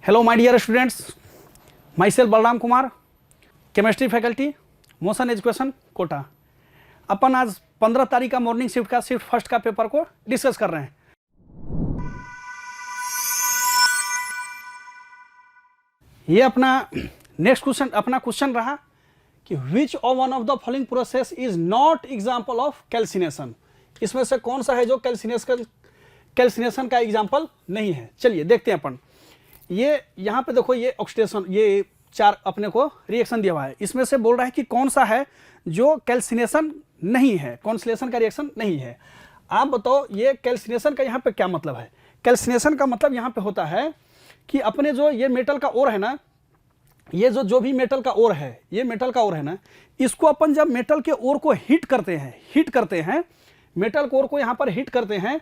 Hello my dear students, myself Balram Kumar, chemistry faculty, Motion Education Kota. अपन आज 15 तारीख का मॉर्निंग शिफ्ट फर्स्ट का पेपर को डिस्कस कर रहे हैं। ये अपना नेक्स्ट क्वेश्चन रहा कि which of one of the following process is not example of calcination. इसमें से कौन सा है जो कैल्सिनेशन का एग्जाम्पल नहीं है। चलिए देखते हैं अपन। ये यहाँ पे देखो, ये ऑक्सीडेशन, ये चार अपने को रिएक्शन दिया हुआ है। इसमें से बोल रहा है कि कौन सा है जो कैल्सिनेशन नहीं है, कॉन्सिलेशन का रिएक्शन नहीं है। आप बताओ ये कैल्सिनेशन का यहाँ पे क्या मतलब है। कैल्सिनेशन का मतलब यहाँ पे होता है कि अपने जो ये मेटल का ओर है ना, ये जो भी मेटल का ओर है, ये मेटल का ओर है ना, इसको अपन जब मेटल के ओर को हीट करते हैं मेटल के ओर को यहाँ पर हीट करते हैं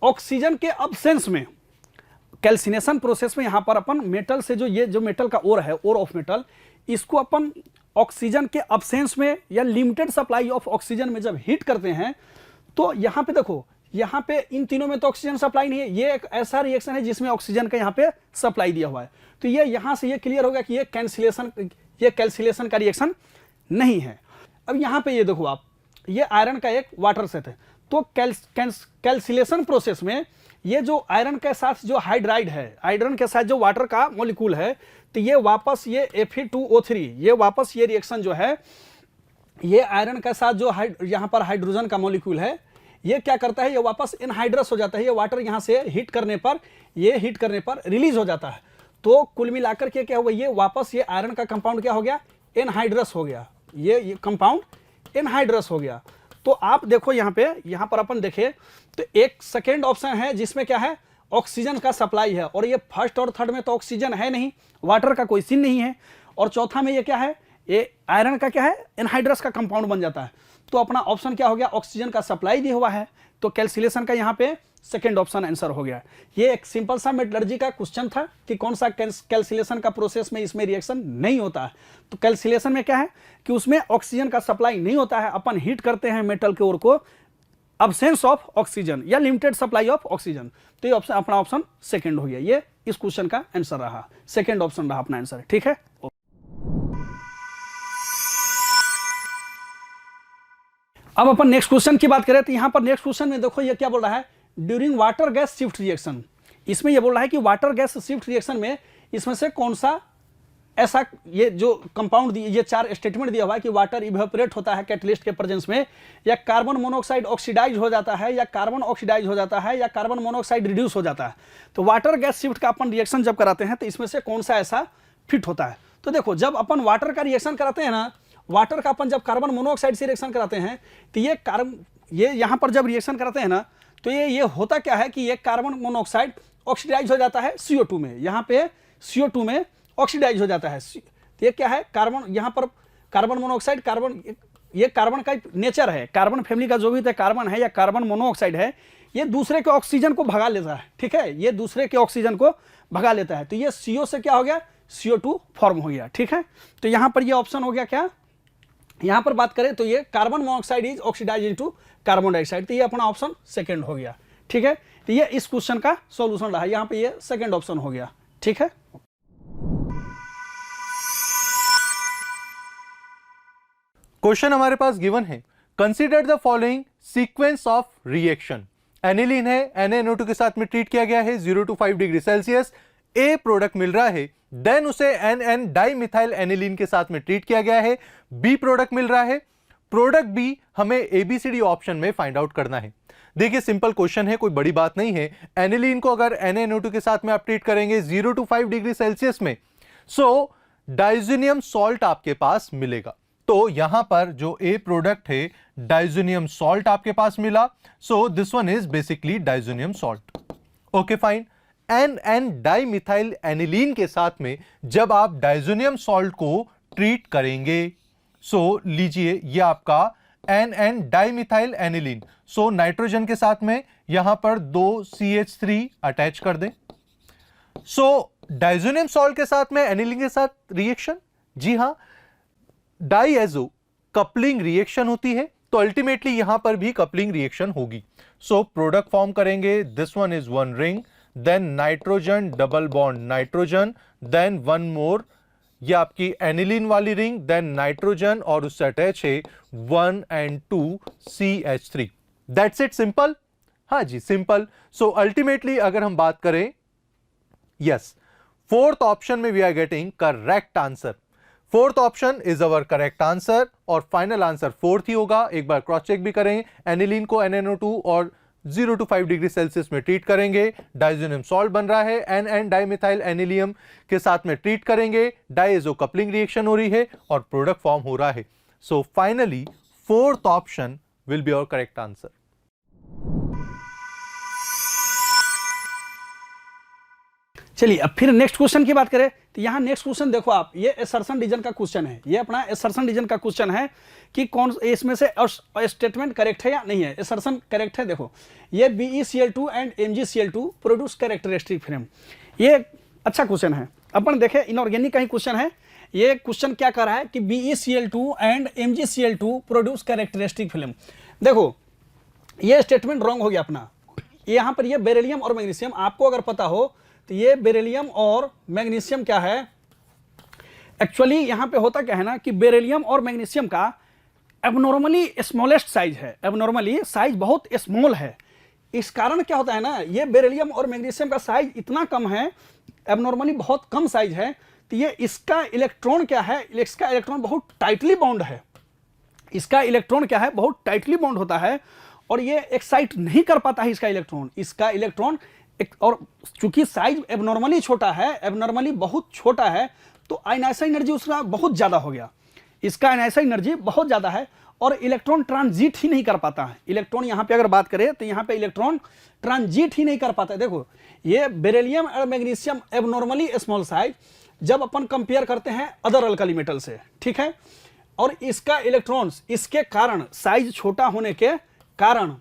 ऑक्सीजन के अब्सेंस में। कैल्सिनेशन प्रोसेस में यहाँ पर अपन मेटल से ये जो मेटल का ओर है, ओर ऑफ मेटल, इसको अपन ऑक्सीजन के अब्सेंस में या लिमिटेड सप्लाई ऑफ ऑक्सीजन में जब हीट करते हैं तो यहाँ पे देखो, यहाँ पे इन तीनों में तो ऑक्सीजन सप्लाई नहीं है। ये एक ऐसा रिएक्शन है जिसमें ऑक्सीजन का यहाँ पे सप्लाई दिया हुआ है। तो ये यहाँ से ये क्लियर होगा कि ये कैल्सिलेशन का रिएक्शन नहीं है। अब यहाँ पे ये देखो आप, ये आयरन का एक वाटर सेट है। तो कैल्सिलेशन प्रोसेस में ये जो आयरन के साथ जो हाइड्राइड है, आयरन के साथ जो वाटर का मॉलिक्यूल है, तो ये वापस ये Fe2O3, ये वापस ये रिएक्शन जो है, ये आयरन के साथ जो यहाँ पर हाइड्रोजन का मॉलिक्यूल है, ये क्या करता है, ये वापस एनहाइड्रस हो जाता है। ये वाटर यहाँ से हीट करने पर रिलीज हो जाता है। तो कुल मिलाकर के क्या हुआ, ये वापस ये आयरन का कंपाउंड क्या हो गया, एनहाइड्रस हो गया। ये कंपाउंड एनहाइड्रस हो गया। तो आप देखो यहाँ पर अपन देखें तो एक सेकेंड ऑप्शन है जिसमें क्या है, ऑक्सीजन का सप्लाई है। और ये फर्स्ट और थर्ड में तो ऑक्सीजन है नहीं, वाटर का कोई सीन नहीं है। और चौथा में ये क्या है, ये आयरन का क्या है, एनहाइड्रस का कंपाउंड बन जाता है। तो अपना ऑप्शन क्या हो गया, ऑक्सीजन का सप्लाई दिया हुआ है। तो कैल्सिलेशन का यहाँ पे सेकेंड ऑप्शन आंसर हो गया। ये एक सिंपल सा मेटलर्जी का क्वेश्चन था कि कौन सा कैल्सिलेशन का प्रोसेस में इसमें रिएक्शन नहीं होता है। तो कैल्सिलेशन में क्या है कि उसमें ऑक्सीजन का सप्लाई नहीं होता है। अपन हीट करते हैं मेटल के ओर को, अब्सेंस ऑफ ऑक्सीजन या लिमिटेड सप्लाई ऑफ ऑक्सीजन। तो ये ऑप्शन, अपना ऑप्शन सेकंड हो गया। ये इस क्वेश्चन का आंसर रहा, सेकंड ऑप्शन रहा अपना आंसर। ठीक है। अब अपन नेक्स्ट क्वेश्चन की बात करें तो यहां पर नेक्स्ट क्वेश्चन में देखो ये क्या बोल रहा है, during water gas shift reaction. इसमें ये बोल रहा है कि वाटर गैस शिफ्ट रिएक्शन में इसमें से कौन सा ऐसा, ये जो कंपाउंड, ये चार स्टेटमेंट दिया हुआ है कि वाटर इवेपोरेट होता है कैटलिस्ट के प्रेजेंस में, या कार्बन मोनोऑक्साइड ऑक्सीडाइज हो जाता है, या कार्बन ऑक्सीडाइज हो जाता है, या कार्बन मोनोऑक्साइड रिड्यूस हो जाता है। तो वाटर गैस शिफ्ट का अपन रिएक्शन जब कराते हैं तो इसमें से कौन सा ऐसा फिट होता है। तो देखो, जब अपन वाटर का रिएक्शन कराते हैं ना, वाटर का अपन जब कार्बन मोनोऑक्साइड से रिएक्शन कराते हैं तो ये यहाँ पर जब रिएक्शन कराते हैं ना, तो ये होता क्या है कि ये कार्बन मोनोऑक्साइड ऑक्सीडाइज हो जाता है CO2 में। यहाँ पे CO2 में ऑक्सीडाइज हो जाता है। तो ये क्या है, कार्बन, यहाँ पर कार्बन मोनोऑक्साइड, ये कार्बन का नेचर है। कार्बन फैमिली का जो भी कार्बन है या कार्बन मोनोऑक्साइड है, ये दूसरे के ऑक्सीजन को भगा लेता है। ठीक है, ये दूसरे के ऑक्सीजन को भगा लेता है। तो ये CO से क्या हो गया, CO2 फॉर्म हो गया। ठीक है, तो यहाँ पर ये ऑप्शन हो गया क्या, यहाँ पर बात करें तो ये carbon monoxide is oxidise into carbon dioxide. तो ये अपना ऑप्शन सेकंड हो गया। ठीक है, तो ये इस क्वेश्चन का सॉल्यूशन रहा। यहाँ पे ये सेकंड ऑप्शन हो गया। ठीक है। क्वेश्चन हमारे पास गिवन है, consider the following sequence of reaction. Aniline है, NaNO2 के साथ में ट्रीट किया गया है 0 to 5 degree Celsius. A product मिल रहा है, देन उसे NN डाइमिथाइल एनिलीन के साथ में ट्रीट किया गया है। बी प्रोडक्ट मिल रहा है, प्रोडक्ट बी हमें ABCD ऑप्शन में फाइंड आउट करना है। देखिए सिंपल क्वेश्चन है, कोई बड़ी बात नहीं है। एनिलीन को अगर NaNO2 के साथ में आप ट्रीट करेंगे 0 to 5 डिग्री सेल्सियस में, सो डाइज़ोनियम सॉल्ट आपके पास मिलेगा। तो यहां पर जो ए प्रोडक्ट है, डाइज़ोनियम सॉल्ट आपके पास मिला। So this one is basically diazonium salt. Okay fine. NN dimethyl aniline के साथ में जब आप डाइज़ोनियम सॉल्ट को ट्रीट करेंगे, सो लीजिए ये आपका NN dimethyl aniline. So nitrogen के साथ में यहां पर 2 CH3 अटैच कर दें। सो डाइज़ोनियम सॉल्ट के साथ में एनिलीन के साथ रिएक्शन, जी हां, डाइएजो कपलिंग रिएक्शन होती है। तो अल्टीमेटली यहां पर भी कपलिंग रिएक्शन होगी। सो प्रोडक्ट फॉर्म करेंगे, this one is one ring, then nitrogen double bond nitrogen, then one more, ये आपकी एनिलीन वाली रिंग, देन नाइट्रोजन और उससे अटैच है 1 and 2 CH3। That's it, simple. हाँ जी, सिंपल। सो अल्टीमेटली अगर हम बात करें, यस, फोर्थ ऑप्शन में we are getting correct answer. Fourth option is our correct answer और फाइनल आंसर फोर्थ ही होगा। एक बार क्रॉस चेक भी करें, एनिलीन को NaNO2 और 0 to 5 डिग्री सेल्सियस में ट्रीट करेंगे, डाइज़ोनियम सॉल्ट बन रहा है, NN डाइमिथाइल एनिलियम के साथ में ट्रीट करेंगे, डाइएजो कपलिंग रिएक्शन हो रही है और प्रोडक्ट फॉर्म हो रहा है। So finally fourth option will be our correct answer. चलिए अब फिर नेक्स्ट क्वेश्चन की बात करें तो यहाँ नेक्स्ट क्वेश्चन देखो आप, ये एसर्शन रीजन का क्वेश्चन है, ये अपना एसर्शन रीजन का क्वेश्चन है कि कौन इसमें से स्टेटमेंट करेक्ट है या नहीं है। एसर्शन करेक्ट है, देखो ये BeCl2 and MgCl2 produce characteristic film, ये अच्छा क्वेश्चन है। अपन देखें इनऑर्गेनिक का ही क्वेश्चन है। ये क्वेश्चन क्या कर रहा है कि BeCl2 and MgCl2 produce characteristic film. देखो ये स्टेटमेंट रॉन्ग हो गया अपना। यहाँ पर ये बेरिलियम और मैग्नीशियम, आपको अगर पता हो तो ये बेरिलियम और मैग्नीशियम क्या है, एक्चुअली यहाँ पे होता क्या है ना कि बेरिलियम और मैग्नीशियम का एबनॉर्मली स्मॉलेस्ट साइज है, एबनॉर्मली साइज बहुत स्मॉल है। इस कारण क्या होता है ना, ये बेरिलियम और मैग्नीशियम का साइज इतना कम है, एबनॉर्मली बहुत कम साइज है, तो ये इसका इलेक्ट्रॉन क्या है, इसका इलेक्ट्रॉन बहुत टाइटली बाउंड है, इसका इलेक्ट्रॉन क्या है, बहुत टाइटली बाउंड होता है और ये एक्साइट नहीं कर पाता है इसका इलेक्ट्रॉन और चूंकि साइज एबनॉर्मली छोटा है, एबनॉर्मली बहुत छोटा है, तो आयनाइजेशन एनर्जी उसका बहुत ज़्यादा हो गया, इसका आयनाइजेशन एनर्जी बहुत ज़्यादा है और इलेक्ट्रॉन ट्रांजिट ही नहीं कर पाता है। इलेक्ट्रॉन यहाँ पे अगर बात करें तो यहाँ पे इलेक्ट्रॉन ट्रांजिट ही नहीं कर पाता है। देखो ये बेरिलियम और मैग्नीशियम एबनॉर्मली स्मॉल साइज जब अपन कंपेयर करते हैं अदर अल्कली मेटल से, ठीक है, और इसका इलेक्ट्रॉन्स इसके कारण साइज छोटा होने के कारण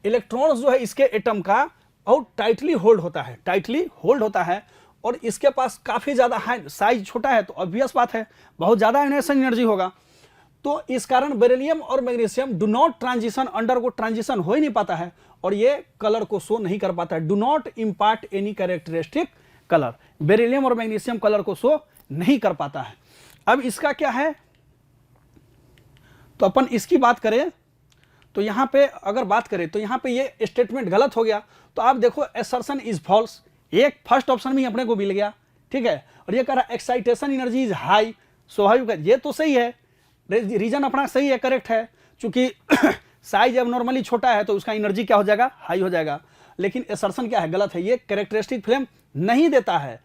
इलेक्ट्रॉन्स जो है इसके एटम का बहुत टाइटली होल्ड होता है और इसके पास काफ़ी ज़्यादा साइज छोटा है तो ऑब्वियस बात है बहुत ज़्यादा आयनाइजेशन एनर्जी होगा। तो इस कारण बेरिलियम और magnesium do not transition, under को ट्रांजिशन हो ही नहीं पाता है और ये कलर को शो नहीं कर पाता है, do not impart any characteristic colour. Beryllium और मैग्नीशियम कलर को शो नहीं कर पाता है। अब इसका क्या है, तो अपन इसकी बात करें तो यहाँ पे अगर बात करें तो यहाँ पे ये स्टेटमेंट गलत हो गया। तो आप देखो एसर्शन इज फॉल्स, एक फर्स्ट ऑप्शन में अपने को मिल गया, ठीक है, और ये कह रहा है एक्साइटेशन एनर्जी इज हाई, स्वाभाविक ये तो सही है, रीजन अपना सही है, करेक्ट है, चूंकि साइज एबनॉर्मली छोटा है तो उसका एनर्जी क्या हो जाएगा, हाई हो जाएगा। लेकिन एसर्शन क्या है, गलत है, ये कैरेक्टरिस्टिक फिल्म नहीं देता है।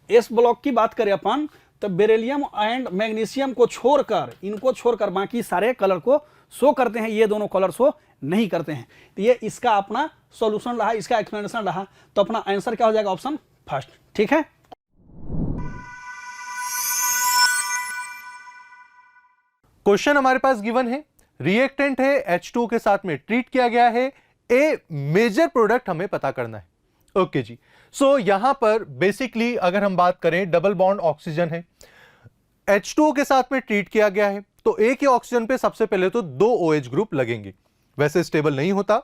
एस ब्लॉक की बात करें अपन तो बेरिलियम एंड मैग्नीशियम को छोड़कर, इनको छोड़कर बाकी सारे कलर को शो करते हैं, ये दोनों कलर शो नहीं करते हैं। तो ये इसका अपना सॉल्यूशन रहा, इसका एक्सप्लेनेशन रहा, तो अपना आंसर क्या हो जाएगा, ऑप्शन फर्स्ट, ठीक है। क्वेश्चन हमारे पास गिवन है, रिएक्टेंट है H2 के साथ में ट्रीट किया गया है, ए मेजर प्रोडक्ट हमें पता करना है। ओके जी, सो यहां पर बेसिकली अगर हम बात करें डबल बॉन्ड ऑक्सीजन है, H2 के साथ में ट्रीट किया गया है, तो एक ही ऑक्सीजन पे सबसे पहले तो 2 OH ग्रुप लगेंगे, वैसे स्टेबल नहीं होता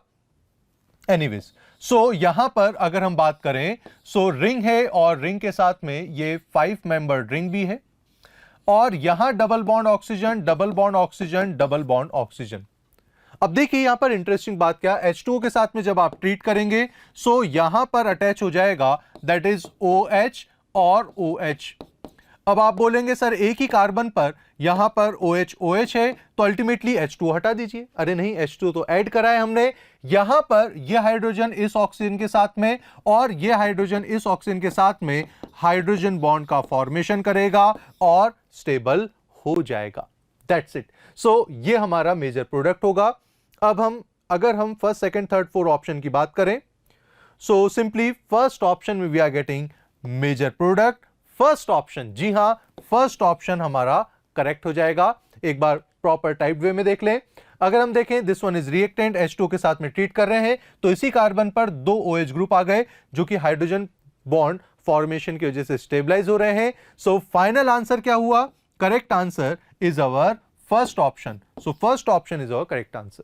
एनीवेज। सो यहां पर अगर हम बात करें, सो रिंग है और रिंग के साथ में ये 5 मेंबर्ड रिंग भी है और यहां double bond oxygen, double bond oxygen, double bond oxygen. अब देखिए यहां पर इंटरेस्टिंग बात क्या, H2 के साथ में जब आप ट्रीट करेंगे सो यहां पर अटैच हो जाएगा दैट इज OH और OH। अब आप बोलेंगे सर एक ही कार्बन पर यहां पर OH है तो अल्टीमेटली H2 हटा दीजिए। अरे नहीं, H2 तो ऐड करा है हमने, यहां पर यह हाइड्रोजन इस ऑक्सीजन के साथ में और यह हाइड्रोजन इस ऑक्सीजन के साथ में हाइड्रोजन बॉन्ड का फॉर्मेशन करेगा और स्टेबल हो जाएगा। That's it. सो ये हमारा मेजर प्रोडक्ट होगा। अब अगर हम first, second, third, fourth option की बात करें, सो सिंपली फर्स्ट ऑप्शन में we are getting major product, first option, जी हां फर्स्ट ऑप्शन हमारा करेक्ट हो जाएगा। एक बार प्रॉपर टाइप वे में देख लें, अगर हम देखें this one is reactant, H2 के साथ में ट्रीट कर रहे हैं तो इसी कार्बन पर 2 OH ग्रुप आ गए जो कि हाइड्रोजन बॉन्ड फॉर्मेशन की वजह से स्टेबलाइज हो रहे हैं। सो फाइनल आंसर क्या हुआ, correct answer is our first option. So first option is our correct answer.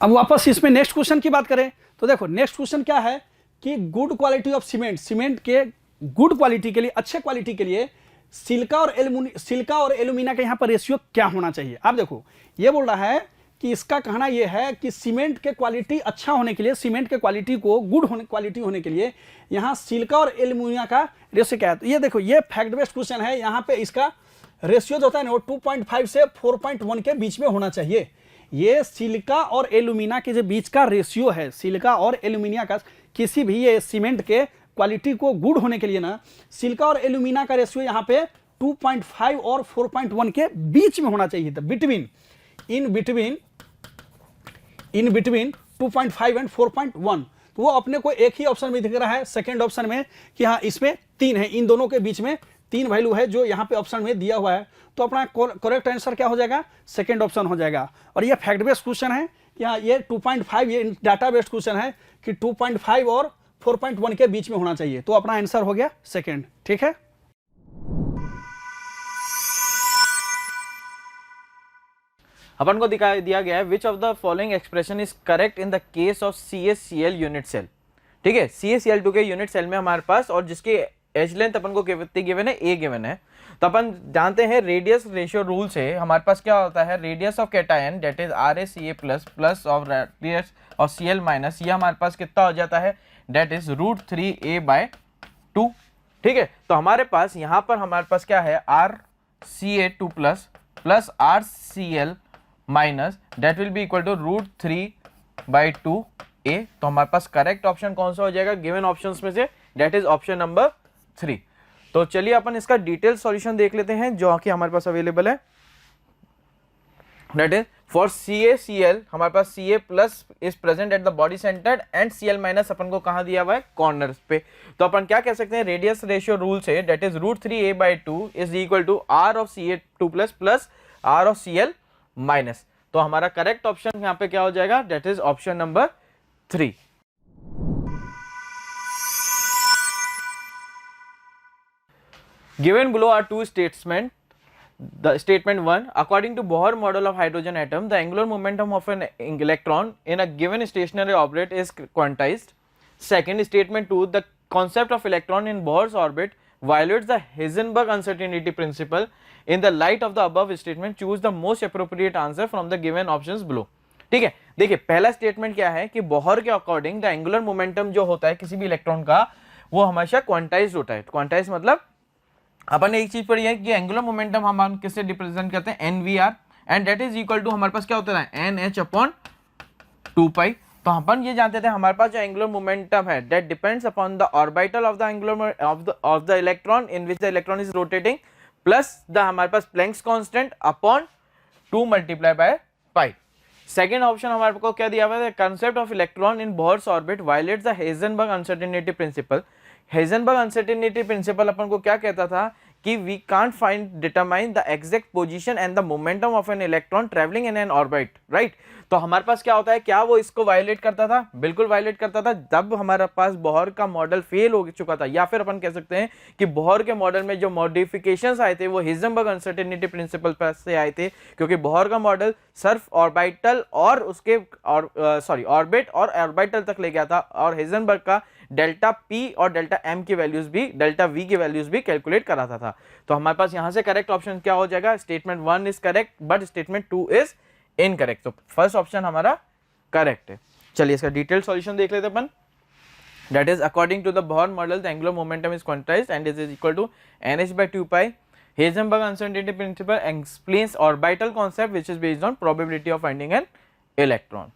अब वापस इसमें नेक्स्ट क्वेश्चन की बात करें तो देखो नेक्स्ट क्वेश्चन क्या है कि good quality of cement, cement के गुड क्वालिटी के लिए, अच्छे क्वालिटी के लिए सिलिका और एल्यूमिना का यहाँ पर रेशियो क्या होना चाहिए। आप देखो ये बोल रहा है कि इसका कहना यह है कि सीमेंट के क्वालिटी अच्छा होने के लिए, सीमेंट के क्वालिटी को गुड क्वालिटी होने के लिए यहाँ सिलिका और एल्यूमिना का रेशियो क्या है। तो ये देखो ये फैक्ट बेस्ड क्वेश्चन है, यहाँ पे इसका रेशियो जो होता है ना वो 2.5 से 4.1 के बीच में होना चाहिए। ये सिलिका और एल्यूमिना के जो बीच का रेशियो है, सिलिका और एल्यूमिना का, किसी भी ये सीमेंट के क्वालिटी को गुड होने के लिए ना सिलिका और एल्यूमिना का रेशियो यहाँ पे 2.5 और 4.1 के बीच में होना चाहिए था, इन बिटवीन 2.5 एंड 4.1। तो वो अपने को एक ही ऑप्शन में दिख रहा है, सेकंड ऑप्शन में, कि हाँ इसमें 3 है, इन दोनों के बीच में 3 वैल्यू है जो यहाँ पे ऑप्शन में दिया हुआ है। तो अपना करेक्ट आंसर क्या हो जाएगा, सेकंड ऑप्शन हो जाएगा। और ये फैक्ट बेस्ड क्वेश्चन है, यहाँ ये 2.5 ये डाटा बेस्ड क्वेश्चन है कि 2.5 और 4.1 के बीच में होना चाहिए। तो अपना आंसर हो गया सेकंड। ठीक है, अपन को दिखाई दिया गया है which of the following expression is correct in the case of CaCl unit cell. ठीक है, CaCl2 के यूनिट सेल में हमारे पास, और जिसकी एज लेंथ अपन को कितनी गिवन है, A गिवन है। तो अपन जानते हैं रेडियस रेशियो रूल से हमारे पास क्या होता है, radius of cation that is RaCa plus of radius of Cl minus, ये हमारे पास कितना हो जाता है, दैट इज √3a/2। ठीक है, तो हमारे पास यहाँ पर हमारे पास क्या है, RCa2 plus RCl minus that will be equal to √3/2a। तो हमारे पास करेक्ट ऑप्शन कौन सा हो जाएगा गिवन ऑप्शंस में से, दैट इज ऑप्शन नंबर 3। तो चलिए अपन इसका डिटेल सॉल्यूशन देख लेते हैं जो कि हमारे पास अवेलेबल है। दैट इज फॉर CaCl हमारे पास Ca plus is present at the body centre and Cl minus अपन को कहां दिया हुआ है, कॉर्नर्स पे। तो अपन क्या कह सकते हैं, रेडियस रेशियो रूल से that is √3a/2 is equal to R of Ca2 plus R of Cl minus. तो हमारा करेक्ट ऑप्शन यहां पे क्या हो जाएगा, that is option number 3। Given below are two statements. The statement 1, according to Bohr model of hydrogen atom, the angular momentum of an electron in a given stationary orbit is quantized. Second, statement 2, the concept of electron in Bohr's orbit violates the Heisenberg uncertainty principle. In the light of the above statement, choose the most appropriate answer from the given options below. ठीक है, देखिए पहला statement क्या है कि Bohr के according the angular momentum जो होता है किसी भी इलेक्ट्रॉन का वो हमेशा क्वांटाइज्ड होता है। क्वांटाइज मतलब अपन ने एक चीज पढ़ी है कि एंगुलर मोमेंटम हम किससे रिप्रेजेंट करते हैं, NVR, and that is equal to हमारे पास क्या होता है, NH/2π। तो अपन ये जानते थे हमारे पास जो एंगुलर मोमेंटम है that depends upon the orbital of the angular of the electron in which the electron is rotating plus the हमारे पास Planck's constant upon 2 × π। Second option हमारे को क्या दिया हुआ है, concept of electron in Bohr's orbit violates the Heisenberg uncertainty principle. Heisenberg uncertainty principle अपन को क्या कहता था कि we can't find determine the exact position and the momentum of an electron travelling in an orbit, right. तो हमारे पास क्या होता है, क्या वो इसको वायलेट करता था, बिल्कुल वायलेट करता था। जब हमारे पास बोहर का मॉडल फेल हो चुका था, या फिर अपन कह सकते हैं कि बोहर के मॉडल में जो मॉडिफिकेशंस आए थे वो हेजनबर्ग अनसर्टेनिटी प्रिंसिपल पर से आए थे, क्योंकि बोहर का मॉडल सिर्फ ऑर्बिटल और उसके ऑर्बिट और ऑर्बिटल तक ले गया था, और हेजनबर्ग का डेल्टा P और डेल्टा M की वैल्यूज भी, डेल्टा V की वैल्यूज भी कैलकुलेट कराता था। तो हमारे पास यहां से करेक्ट ऑप्शन क्या हो जाएगा, statement 1 is correct but statement 2 is incorrect. तो फर्स्ट ऑप्शन हमारा करेक्ट है। चलिए इसका डिटेल सॉल्यूशन देख लेते अपन। That is according to the Bohr model the angular momentum is quantized and is equal to NH/2π। Heisenberg uncertainty principle explains orbital concept which is based on probability of finding an electron।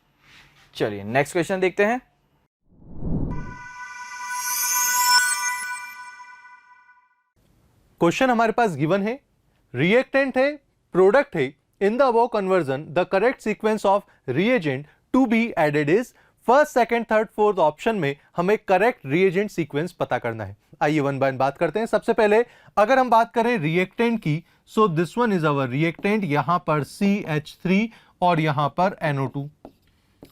चलिए next question देखते हैं। Question हमारे पास given है, reactant है, product है, in the above conversion the correct sequence of reagent to be added is first, second, third, fourth option में हमें करेक्ट रिएजेंट सीक्वेंस पता करना है। आइए वन बाय वन बात करते हैं। सबसे पहले अगर हम बात करें रिएक्टेंट की, सो this one is our reactant, यहां पर CH3 और यहां पर NO2।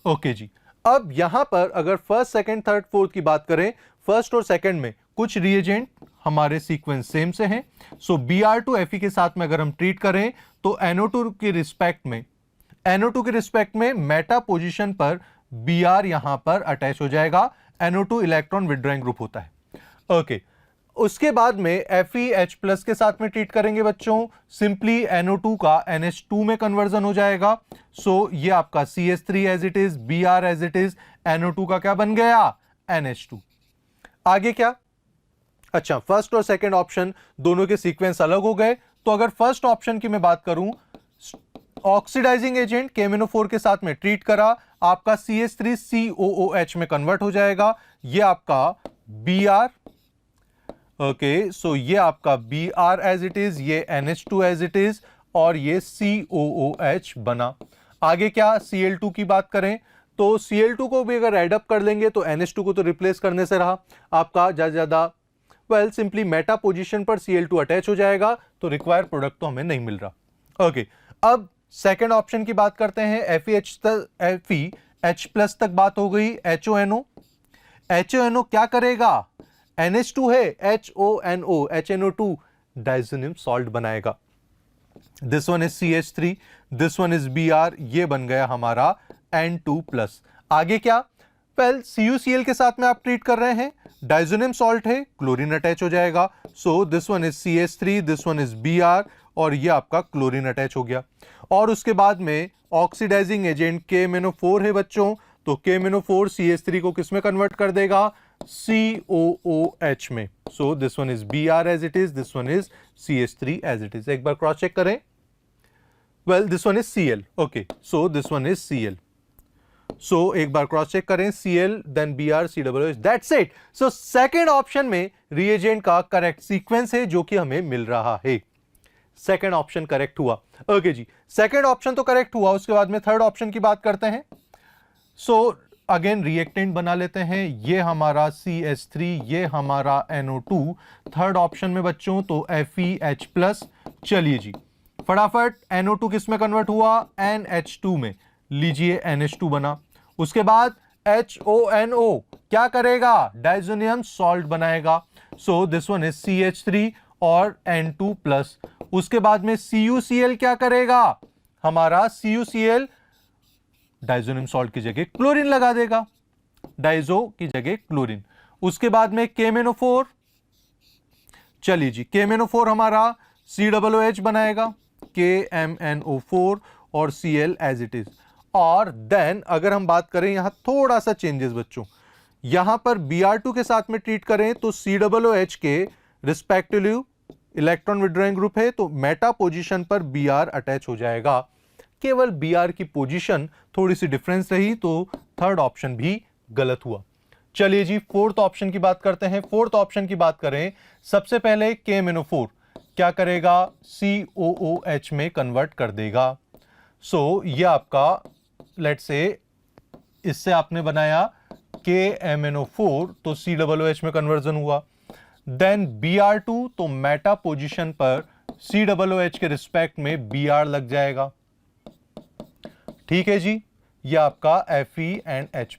ओके जी, अब यहां पर अगर फर्स्ट, सेकंड, थर्ड, फोर्थ की बात करें, फर्स्ट और सेकंड में कुछ रिएजेंट हमारे सीक्वेंस सेम से हैं। सो Br2Fe के साथ में अगर हम ट्रीट करें तो NO2 के रिस्पेक्ट में NO2 के रिस्पेक्ट में मेटा पोजीशन पर Br यहां पर अटैच हो जाएगा। NO2 इलेक्ट्रॉन विड्रॉइंग ग्रुप होता है। ओके, उसके बाद में FeH+ के साथ में ट्रीट करेंगे बच्चों, सिंपली NO2 का NH2 में कन्वर्जन हो जाएगा। सो ये आपका CH3 as it is, Br as it is, NO2 का क्या बन गया, NH2। आगे क्या, अच्छा फर्स्ट और सेकंड ऑप्शन दोनों के सीक्वेंस अलग हो गए। तो अगर फर्स्ट ऑप्शन की मैं बात करूं, ऑक्सीडाइजिंग एजेंट KMnO4 के साथ में ट्रीट करा, आपका CH3COOH में कन्वर्ट हो जाएगा, ये आपका Br। ओके, सो ये आपका Br एज इट इज, ये NH2 एज इट इज, और ये COOH बना। आगे क्या, Cl2 की बात करें तो Cl2 को भी अगर एडअप कर लेंगे तो NH2 को तो रिप्लेस करने से रहा आपका ज्यादा वेल सिंपली मेटा पोजीशन पर Cl2 अटैच हो जाएगा, तो रिक्वायर्ड प्रोडक्ट तो हमें नहीं मिल रहा। ओके, अब सेकेंड ऑप्शन की बात करते हैं। FeH+ तक बात हो गई। HONO क्या करेगा, NH2 है, HONO2 डाइज़ोनियम सॉल्ट बनाएगा। This one is CH3, this one is Br, ये बन गया हमारा N2+। आगे क्या, वेल CuCl के साथ में आप ट्रीट कर रहे हैं, डाइज़ोनियम सॉल्ट है, क्लोरीन अटैच हो जाएगा। सो this one is CH3, this one is Br, और ये आपका क्लोरीन अटैच हो गया। और उसके बाद में ऑक्सीडाइजिंग एजेंट KMnO4 है बच्चों, तो KMnO4 CH3 को किस में कन्वर्ट कर देगा, COOH में। So this one is Br as it is, this one is CH3 as it is. एक बार क्रॉस चेक करें, well this one is Cl, okay, so this one is Cl। So एक बार cross check करें, Cl then Br COOH, that's it. So second option में reagent का correct sequence है जो कि हमें मिल रहा है। सेकेंड ऑप्शन करेक्ट हुआ। ओके जी, सेकेंड ऑप्शन तो करेक्ट हुआ। उसके बाद में थर्ड ऑप्शन की बात करते हैं। सो अगेन रिएक्टेंट बना लेते हैं, ये हमारा CH3, ये हमारा NO2। थर्ड ऑप्शन में बच्चों तो FeH+। चलिए जी फटाफट, NO2 किस में कन्वर्ट हुआ, NH2 में, लीजिए NH2 बना। उसके बाद HONO क्या करेगा, डाइज़ोनियम सॉल्ट बनाएगा। सो दिस वन इज CH3 और N2+। उसके बाद में CuCl क्या करेगा, हमारा CuCl डाइज़ोनियम सॉल्ट की जगह क्लोरीन लगा देगा, डाइजो की जगह क्लोरीन। उसके बाद में KMnO4, चलिए जी KMnO4 हमारा COOH बनाएगा, KMnO4 और Cl एज इट इज। और देन अगर हम बात करें यहां थोड़ा सा चेंजेस बच्चों, यहां पर Br2 के साथ में ट्रीट करें तो COOH के रिस्पेक्टिवली इलेक्ट्रॉन विड्रॉइंग ग्रुप है, तो मेटा पोजीशन पर Br अटैच हो जाएगा। केवल Br की पोजीशन थोड़ी सी डिफरेंस रही, तो थर्ड ऑप्शन भी गलत हुआ। चलिए जी फोर्थ ऑप्शन की बात करते हैं। फोर्थ ऑप्शन की बात करें, सबसे पहले KMnO4 क्या करेगा, COOH में कन्वर्ट कर देगा। सो ये आपका लेट्स से इससे आपने बनाया KMnO4 तो COOH में कन्वर्जन हुआ। देन Br2 तो मेटा पोजीशन पर COOH के रिस्पेक्ट में Br लग जाएगा। ठीक है जी, ये आपका Fe एंड H+।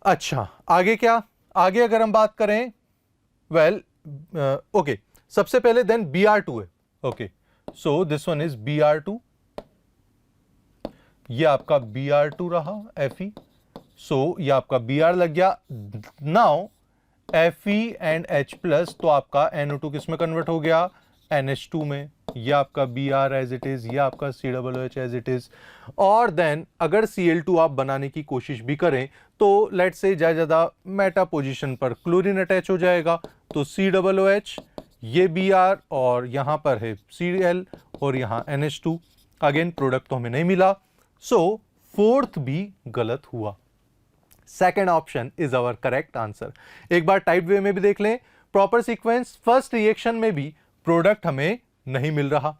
अच्छा आगे क्या, आगे अगर हम बात करें, वेल ओके, सबसे पहले देन Br2 है। Okay, so this one is Br2, ये आपका Br2 रहा Fe। सो ये आपका Br लग गया। नाउ Fe एंड H+ तो आपका NO2 किस में कन्वर्ट हो गया, NH2 में। ये आपका Br एज इट इज, ये आपका COOH एज इट इज। और देन अगर Cl2 आप बनाने की कोशिश भी करें तो लेट्स से ज्यादा मेटा पोजीशन पर क्लोरीन अटैच हो जाएगा, तो COOH, ये Br और यहां पर है Cl और यहां NH2। अगेन प्रोडक्ट तो हमें नहीं मिला, सो फोर्थ भी गलत हुआ। Second option is our correct answer. एक बार टाइप वे में भी देख लें, प्रॉपर सीक्वेंस फर्स्ट रिएक्शन में भी प्रोडक्ट हमें नहीं मिल रहा,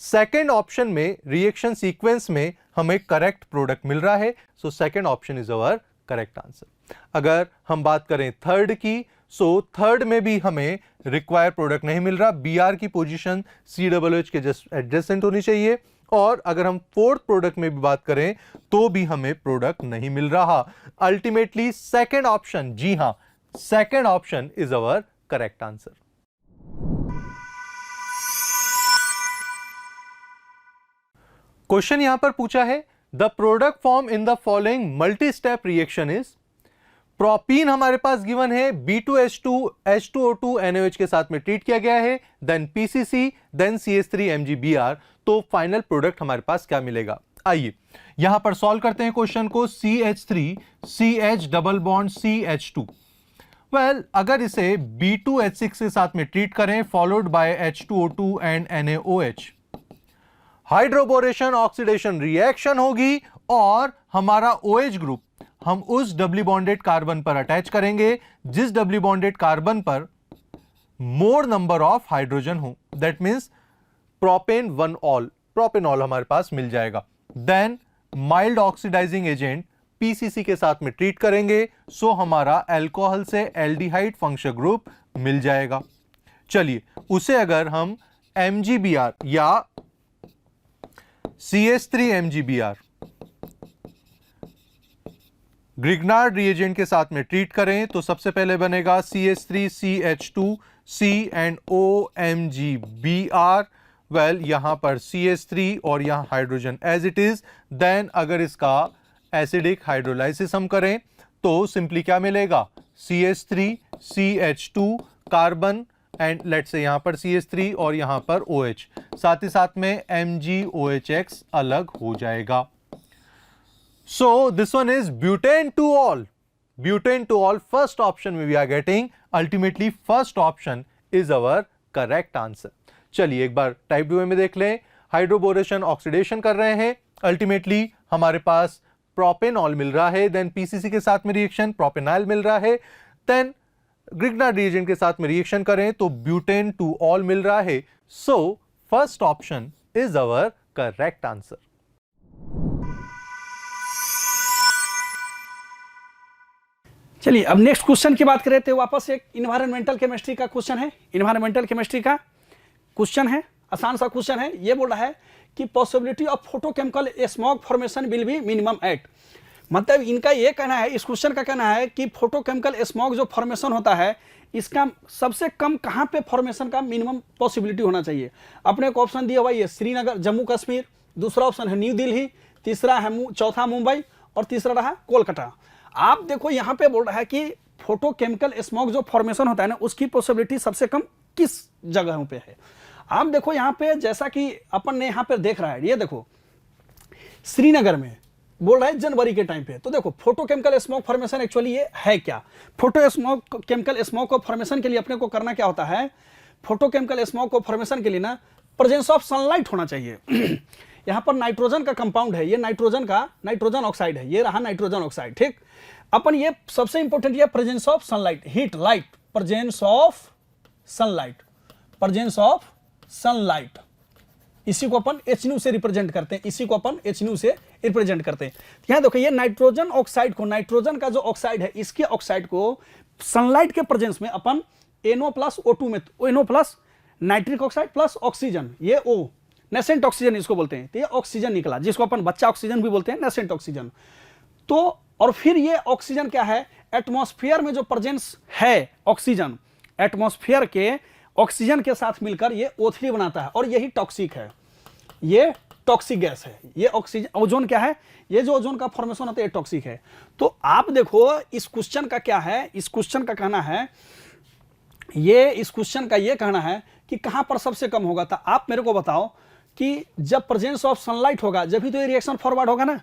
सेकेंड ऑप्शन में रिएक्शन सीक्वेंस में हमें करेक्ट प्रोडक्ट मिल रहा है। सो second option is our correct answer. अगर हम बात करें थर्ड की, सो थर्ड में भी हमें रिक्वायर्ड प्रोडक्ट नहीं मिल रहा, Br की पोजीशन COOH के जस्ट एडजेसेंट होनी चाहिए। और अगर हम फोर्थ प्रोडक्ट में भी बात करें तो भी हमें प्रोडक्ट नहीं मिल रहा। अल्टीमेटली सेकेंड ऑप्शन, जी हां second option is our correct answer. Question यहां पर पूछा है the product form in the following multi step reaction is, propene हमारे पास गिवन है B2H2 H2O2 NaOH के साथ में ट्रीट किया गया है, then PCC, then CH3 MgBr, तो फाइनल प्रोडक्ट हमारे पास क्या मिलेगा। आइए यहां पर सॉल्व करते हैं क्वेश्चन को। CH3 CH double bond CH2, well अगर इसे B2H6 के साथ में ट्रीट करें followed by H2O2 and NaOH, hydroboration oxidation reaction होगी और हमारा OH ग्रुप हम उस डबली बॉन्डेड कार्बन पर अटैच करेंगे जिस डबली बॉन्डेड कार्बन पर मोर नंबर ऑफ हाइड्रोजन हो, दैट मींस प्रोपेनॉल हमारे पास मिल जाएगा। Then mild oxidising agent PCC के साथ में ट्रीट करेंगे, सो हमारा अल्कोहल से एल्डिहाइड फंक्शनल ग्रुप मिल जाएगा। चलिए उसे अगर हम MgBr या CH3 MgBr ग्रिग्नार्ड रिएजेंट के साथ में ट्रीट करें तो सबसे पहले बनेगा CH3 CH2 C and OMgBr। Well यहां पर CH3 और यहां hydrogen as it is. Then अगर इसका एसिडिक हाइड्रोलाइसिस हम करें तो सिंपली क्या मिलेगा, CH3 CH2 carbon and let's say यहां पर CH3 और यहां पर OH, साथ ही साथ में MgOHX अलग हो जाएगा। So this one is butane to all. Butane to all, first option we are getting. Ultimately first option is our correct answer. चलिए एक बार टाइप 2 में देख लें। हाइड्रोबोरेशन ऑक्सीडेशन कर रहे हैं, अल्टीमेटली हमारे पास प्रोपेनॉल मिल रहा है, देन PCC के साथ में रिएक्शन प्रोपेनाइल मिल रहा है, देन ग्रिग्नार्ड रिएजेंट के साथ में रिएक्शन करें तो ब्यूटेन टू ऑल मिल रहा है। So first option is our correct answer. चलिए अब नेक्स्ट क्वेश्चन की बात करें तो वापस एक इन्वायरमेंटल केमिस्ट्री का क्वेश्चन है। इन्वायरमेंटल केमिस्ट्री का क्वेश्चन है, आसान सा क्वेश्चन है। ये बोल रहा है कि possibility of photochemical smog formation will be minimum at, मतलब इनका ये कहना है, इस क्वेश्चन का कहना है कि फोटोकेमिकल स्मॉग जो फॉर्मेशन होता है इसका सबसे कम कहाँ पे फॉर्मेशन का मिनिमम पॉसिबिलिटी होना चाहिए। अपने को ऑप्शन दिया हुआ ये श्रीनगर जम्मू कश्मीर, दूसरा ऑप्शन है न्यू दिल्ली, तीसरा है चौथा मुंबई और तीसरा रहा कोलकाता। आप देखो यहाँ पे बोल रहा है कि फोटोकेमिकल स्मॉग जो फॉर्मेशन होता है ना उसकी पॉसिबिलिटी सबसे कम किस जगहों पे है। आप देखो यहाँ पे जैसा कि अपन ने यहाँ पे देख रहा है, ये देखो श्रीनगर में बोल रहा है जनवरी के टाइम पे, तो देखो फोटोकेमिकल स्मॉग फॉर्मेशन एक्चुअली ये है क्या। केमिकल स्मॉग को फॉर्मेशन के लिए अपने को करना क्या होता है, फोटोकेमिकल स्मॉग को फॉर्मेशन के लिए ना प्रेजेंस ऑफ सनलाइट होना चाहिए। यहाँ पर नाइट्रोजन का कंपाउंड है, ये नाइट्रोजन ऑक्साइड है, ये रहा नाइट्रोजन ऑक्साइड, ठीक। अपन ये सबसे इंपॉर्टेंट ये presence of sunlight, heat light, presence of sunlight, इसी को अपन HNO से रिप्रेजेंट करते हैं, यहाँ देखो ये नाइट्रोजन ऑक्साइड को, नाइट्रोजन का जो ऑक्साइड है इसके ऑक्साइड को सनलाइट के प्रेजेंस में अपन NO+O2 में, NO+ nitric oxide plus oxygen, ये O नेसेंट ऑक्सीजन इसको बोलते हैं, तो ये ऑक्सीजन निकला जिसको अपन बच्चा ऑक्सीजन भी बोलते हैं, नेसेंट ऑक्सीजन। तो और फिर ये ऑक्सीजन क्या है, एटमॉस्फेयर में जो प्रेजेंस है ऑक्सीजन, एटमॉस्फेयर के ऑक्सीजन के साथ मिलकर ये O3 बनाता है और यही टॉक्सिक है, ये टॉक्सिक गैस है। ये ऑक्सीजन, ओजोन क्या है, ये जो ओजोन का फॉर्मेशन होता है ये टॉक्सिक है। तो आप देखो इस क्वेश्चन का क्या है, इस क्वेश्चन का कहना है, इस क्वेश्चन का ये कहना है कि कहां पर सबसे कम होगा। तो आप मेरे को बताओ कि जब प्रेजेंस ऑफ सनलाइट होगा जब भी तो ये रिएक्शन फॉरवर्ड होगा ना,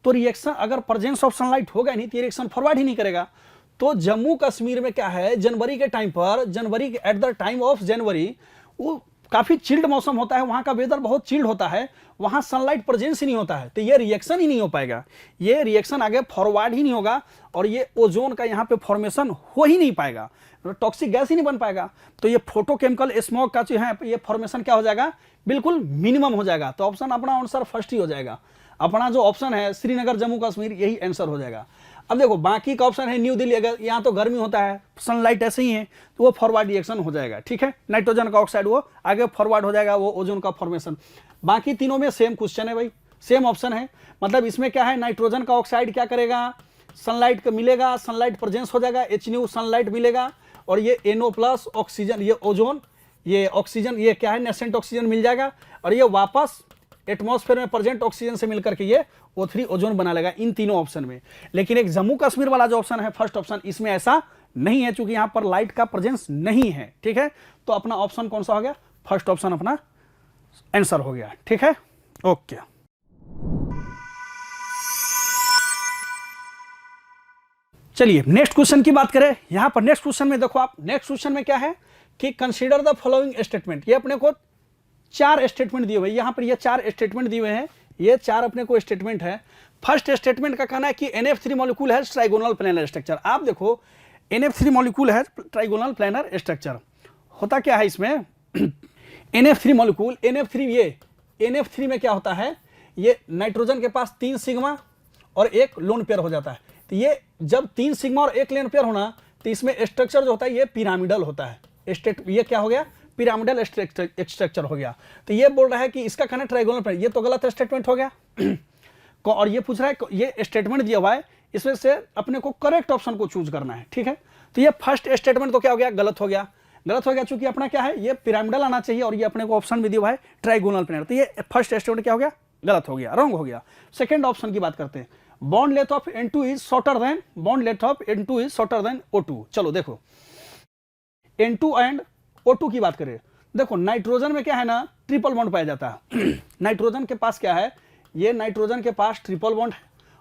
तो रिएक्शन अगर प्रेजेंस ऑफ सनलाइट होगा नहीं तो रिएक्शन फॉरवर्ड ही नहीं करेगा। तो जम्मू कश्मीर में क्या है, जनवरी के टाइम पर, at the time of January वो काफी चिल्ड मौसम होता है, वहां का वेदर बहुत चिल्ड होता है, वहां सनलाइट प्रेजेंस ही नहीं होता है, तो ये रिएक्शन ही नहीं हो पाएगा, ये रिएक्शन आगे फॉरवर्ड ही नहीं होगा और ये ओजोन का यहाँ पे फॉर्मेशन हो ही नहीं पाएगा, टॉक्सिक गैस ही नहीं बन पाएगा। तो ये फोटोकेमिकल स्मॉग का जो है ये फॉर्मेशन क्या हो जाएगा, बिल्कुल मिनिमम हो जाएगा। तो ऑप्शन अपना आंसर फर्स्ट ही हो जाएगा, अपना जो ऑप्शन है श्रीनगर जम्मू कश्मीर यही आंसर हो जाएगा। अब देखो बाकी का ऑप्शन है न्यू दिल्ली, अगर यहाँ तो गर्मी होता है सनलाइट ऐसे ही है तो वो फॉरवर्ड रिएक्शन हो जाएगा, ठीक है, नाइट्रोजन का ऑक्साइड वो आगे फॉरवर्ड हो जाएगा, वो ओजोन का फॉर्मेशन। बाकी तीनों में सेम क्वेश्चन है भाई, सेम ऑप्शन है, मतलब इसमें क्या है, नाइट्रोजन का ऑक्साइड क्या करेगा, सनलाइट का मिलेगा, सनलाइट प्रेजेंस हो जाएगा, HNO सनलाइट मिलेगा और ये NO+ ऑक्सीजन, ये ओजोन, ये ऑक्सीजन, ये क्या है नेसेंट ऑक्सीजन मिल जाएगा और ये वापस एटमॉस्फेयर में प्रेजेंट ऑक्सीजन से मिलकर के ये O3 ओजोन बना लेगा इन तीनों ऑप्शन में। लेकिन एक जम्मू कश्मीर वाला जो ऑप्शन है फर्स्ट ऑप्शन, इसमें ऐसा नहीं है क्योंकि यहां पर लाइट का प्रेजेंस नहीं है। ठीक है, तो अपना ऑप्शन कौन सा हो गया? फर्स्ट ऑप्शन अपना आंसर हो गया। ठीक है, ओके। चलिए नेक्स्ट क्वेश्चन की बात करें। यहां पर नेक्स्ट क्वेश्चन में देखो आप, नेक्स्ट क्वेश्चन में क्या है कि कंसीडर द फॉलोइंग स्टेटमेंट। ये अपने को 4 स्टेटमेंट दिए हुए हैं, यहां पर ये 4 स्टेटमेंट दिए हुए हैं, ये 4 अपने को स्टेटमेंट है। फर्स्ट स्टेटमेंट का कहना है कि NF3 मॉलिक्यूल है ट्राइगोनल प्लेनर स्ट्रक्चर। आप देखो NF3 मॉलिक्यूल है ट्राइगोनल प्लेनर स्ट्रक्चर। होता क्या है इसमें NF3 मॉलिक्यूल, NF3 में क्या होता है, ये नाइट्रोजन के पास 3 सिग्मा और 1 लोन पेयर हो जाता है। तो ये जब 3 सिग्मा और 1 लोन पेयर होना, तो इसमें स्ट्रक्चर जो होता है ये पिरामिडल होता है। ये क्या हो गया? पिरामिडल स्ट्रक्चर हो गया। तो ये बोल रहा है कि इसका कहना ट्राइगोनल प्लेनर, ये तो गलत स्टेटमेंट हो गया। और ये पूछ रहा है, ये स्टेटमेंट दिया हुआ है, इसमें से अपने को करेक्ट ऑप्शन को चूज करना है। ठीक है, तो ये फर्स्ट स्टेटमेंट तो क्या हो गया? गलत हो गया। गलत हो गया चूंकि अपना क्या है, ये पिरामिडल आना चाहिए और ये अपने को ऑप्शन भी दिया हुआ है ट्राइगोनल प्लेनर। तो ये फर्स्ट स्टेटमेंट क्या हो गया? गलत हो गया, रॉन्ग हो गया। सेकंड ऑप्शन की बात करते हैं, bond length of N2 is shorter than O2। चलो देखो N2 एंड O2 की बात करें, देखो नाइट्रोजन में क्या है ना, ट्रिपल बॉन्ड पाया जाता है। नाइट्रोजन के पास क्या है, ये नाइट्रोजन के पास ट्रिपल बॉन्ड है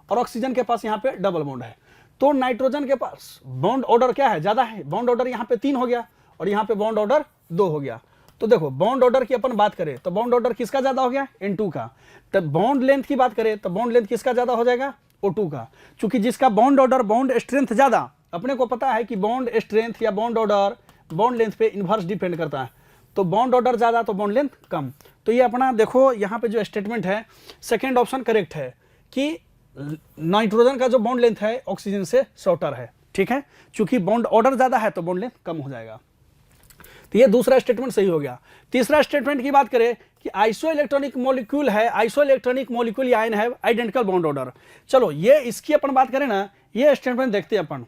और ऑक्सीजन के पास यहाँ पे डबल बॉन्ड है। तो नाइट्रोजन के पास बॉन्ड ऑर्डर क्या है? ज्यादा है। बॉन्ड ऑर्डर यहाँ पे 3 हो गया और यहाँ पे बॉन्ड ऑर्डर 2 हो गया। तो देखो बॉन्ड ऑर्डर की अपन बात करें तो बॉन्ड ऑर्डर किसका ज्यादा हो गया? N2 का। तो बॉन्ड लेंथ की बात करें तो बॉन्ड लेंथ किसका ज्यादा हो जाएगा? O2 का। चूंकि जिसका बॉन्ड ऑर्डर, बॉन्ड स्ट्रेंथ ज्यादा, अपने को पता है कि बॉन्ड स्ट्रेंथ या बॉन्ड ऑर्डर बॉन्ड लेंथ पे इन्वर्स डिपेंड करता है। तो बॉन्ड ऑर्डर ज्यादा तो बॉन्ड लेंथ कम। तो ये अपना देखो यहाँ पे जो स्टेटमेंट है सेकेंड ऑप्शन करेक्ट है कि नाइट्रोजन का जो बॉन्ड लेंथ है ऑक्सीजन से शॉर्टर है। ठीक है, चूंकि बॉन्ड ऑर्डर ज्यादा है तो बॉन्ड लेंथ कम हो जाएगा। तो ये दूसरा स्टेटमेंट सही हो गया। तीसरा स्टेटमेंट की बात करें कि आइसो इलेक्ट्रॉनिक मॉलिक्यूल है, आइसो इलेक्ट्रॉनिक मॉलिक्यूल या आयन है आइडेंटिकल बॉन्ड ऑर्डर। चलो ये इसकी अपन बात करें ना, ये स्टेटमेंट देखते हैं अपन।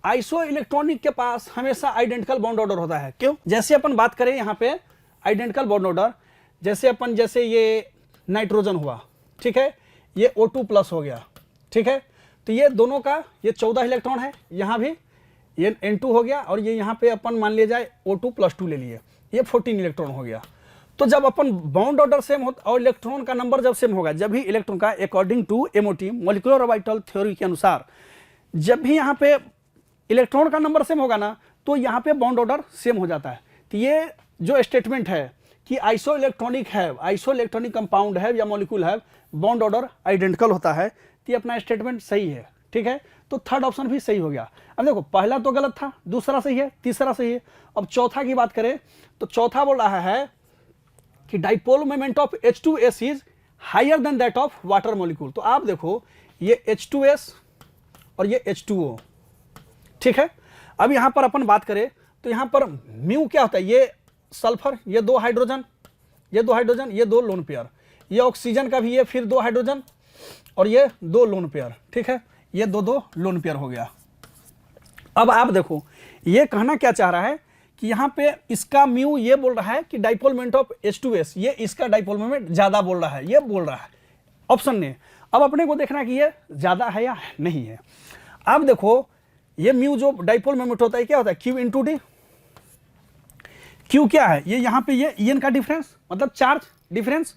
आइसो इलेक्ट्रॉनिक के पास हमेशा आइडेंटिकल बॉन्ड ऑर्डर होता है। क्यों? जैसे अपन बात करें यहाँ पे आइडेंटिकल बॉन्ड ऑर्डर, जैसे ये नाइट्रोजन हुआ, ठीक है, ये O2+ हो गया। ठीक है, तो ये दोनों का ये 14 इलेक्ट्रॉन है, यहाँ भी ये N2 हो गया और ये यहाँ पे अपन मान लिया जाए O2+2 ले लिए, ये 14 इलेक्ट्रॉन हो गया। तो जब अपन बॉन्ड ऑर्डर सेम हो और इलेक्ट्रॉन का नंबर जब सेम होगा, जब भी इलेक्ट्रॉन का according to MOT molecular orbital theory के अनुसार जब भी यहाँ पे इलेक्ट्रॉन का नंबर सेम होगा ना, तो यहाँ पे बॉन्ड ऑर्डर सेम हो जाता है। तो ये जो स्टेटमेंट है कि आइसो इलेक्ट्रॉनिक कंपाउंड है या मॉलिक्यूल है, बॉन्ड ऑर्डर आइडेंटिकल होता है, तो ये अपना स्टेटमेंट सही है। ठीक है, तो थर्ड ऑप्शन भी सही हो गया। अब देखो पहला तो गलत था, दूसरा सही है, तीसरा सही है। अब चौथा की बात करें तो चौथा बोल रहा है कि dipole moment of H2S is higher than that of water molecule. तो आप देखो ये H2S और ये H2O। ठीक है, अब यहां पर अपन बात करें तो यहां पर म्यू क्या होता है, ये सल्फर, ये 2 हाइड्रोजन, ये 2 लोन पेयर, ये ऑक्सीजन का भी ये फिर 2 हाइड्रोजन और ये 2 लोन पेयर। ठीक है, ये 2 लोन पेयर हो गया। अब आप देखो ये कहना क्या चाह रहा है कि यहाँ पे इसका म्यू ये बोल रहा है कि डाइपोल मोमेंट ऑफ H2S, ये इसका डाइपोल मोमेंट ज्यादा बोल रहा है, ये बोल रहा है ऑप्शन ने। अब अपने को देखना कि ये ज्यादा है या नहीं है। अब देखो ये म्यू जो डाइपोल मोमेंट होता है क्या होता है, Q/D। Q क्या है, ये यहाँ पे ये En का डिफरेंस, मतलब चार्ज डिफरेंस,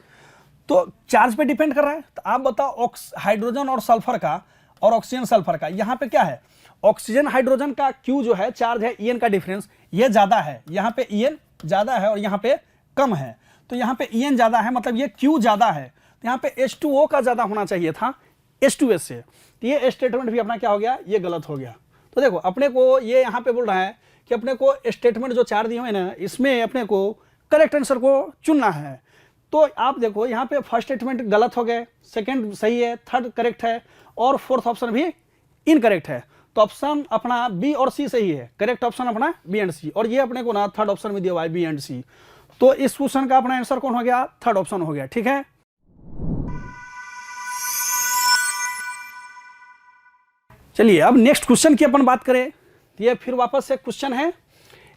तो चार्ज पे डिपेंड कर रहा है। तो आप बताओ हाइड्रोजन और सल्फर का और ऑक्सीजन सल्फर का, यहाँ पे क्या है, ऑक्सीजन हाइड्रोजन का Q जो है चार्ज है, En का डिफरेंस ये ज्यादा है, यहाँ पे En ज्यादा है और यहाँ पे कम है। तो यहाँ पे En ज्यादा है मतलब ये Q ज्यादा है, तो यहाँ पे H2O का ज्यादा होना चाहिए था H2S से। तो ये स्टेटमेंट भी अपना क्या हो गया, ये गलत हो गया। तो देखो अपने को ये यहाँ पे बोल रहा है कि अपने को स्टेटमेंट जो 4 दिए हुए ना, इसमें अपने को करेक्ट आंसर को चुनना है। तो आप देखो यहाँ पे फर्स्ट स्टेटमेंट गलत हो गए, सेकंड सही है, थर्ड करेक्ट है और फोर्थ ऑप्शन भी इनकरेक्ट है। तो ऑप्शन अपना बी और सी सही है, करेक्ट ऑप्शन अपना बी एंड सी, और ये अपने को ना थर्ड ऑप्शन में दिया हुआ है बी एंड सी। तो इस क्वेश्चन का अपना आंसर कौन हो गया, थर्ड ऑप्शन हो गया। ठीक है, चलिए अब नेक्स्ट क्वेश्चन की अपन बात करें। ये फिर वापस से क्वेश्चन है,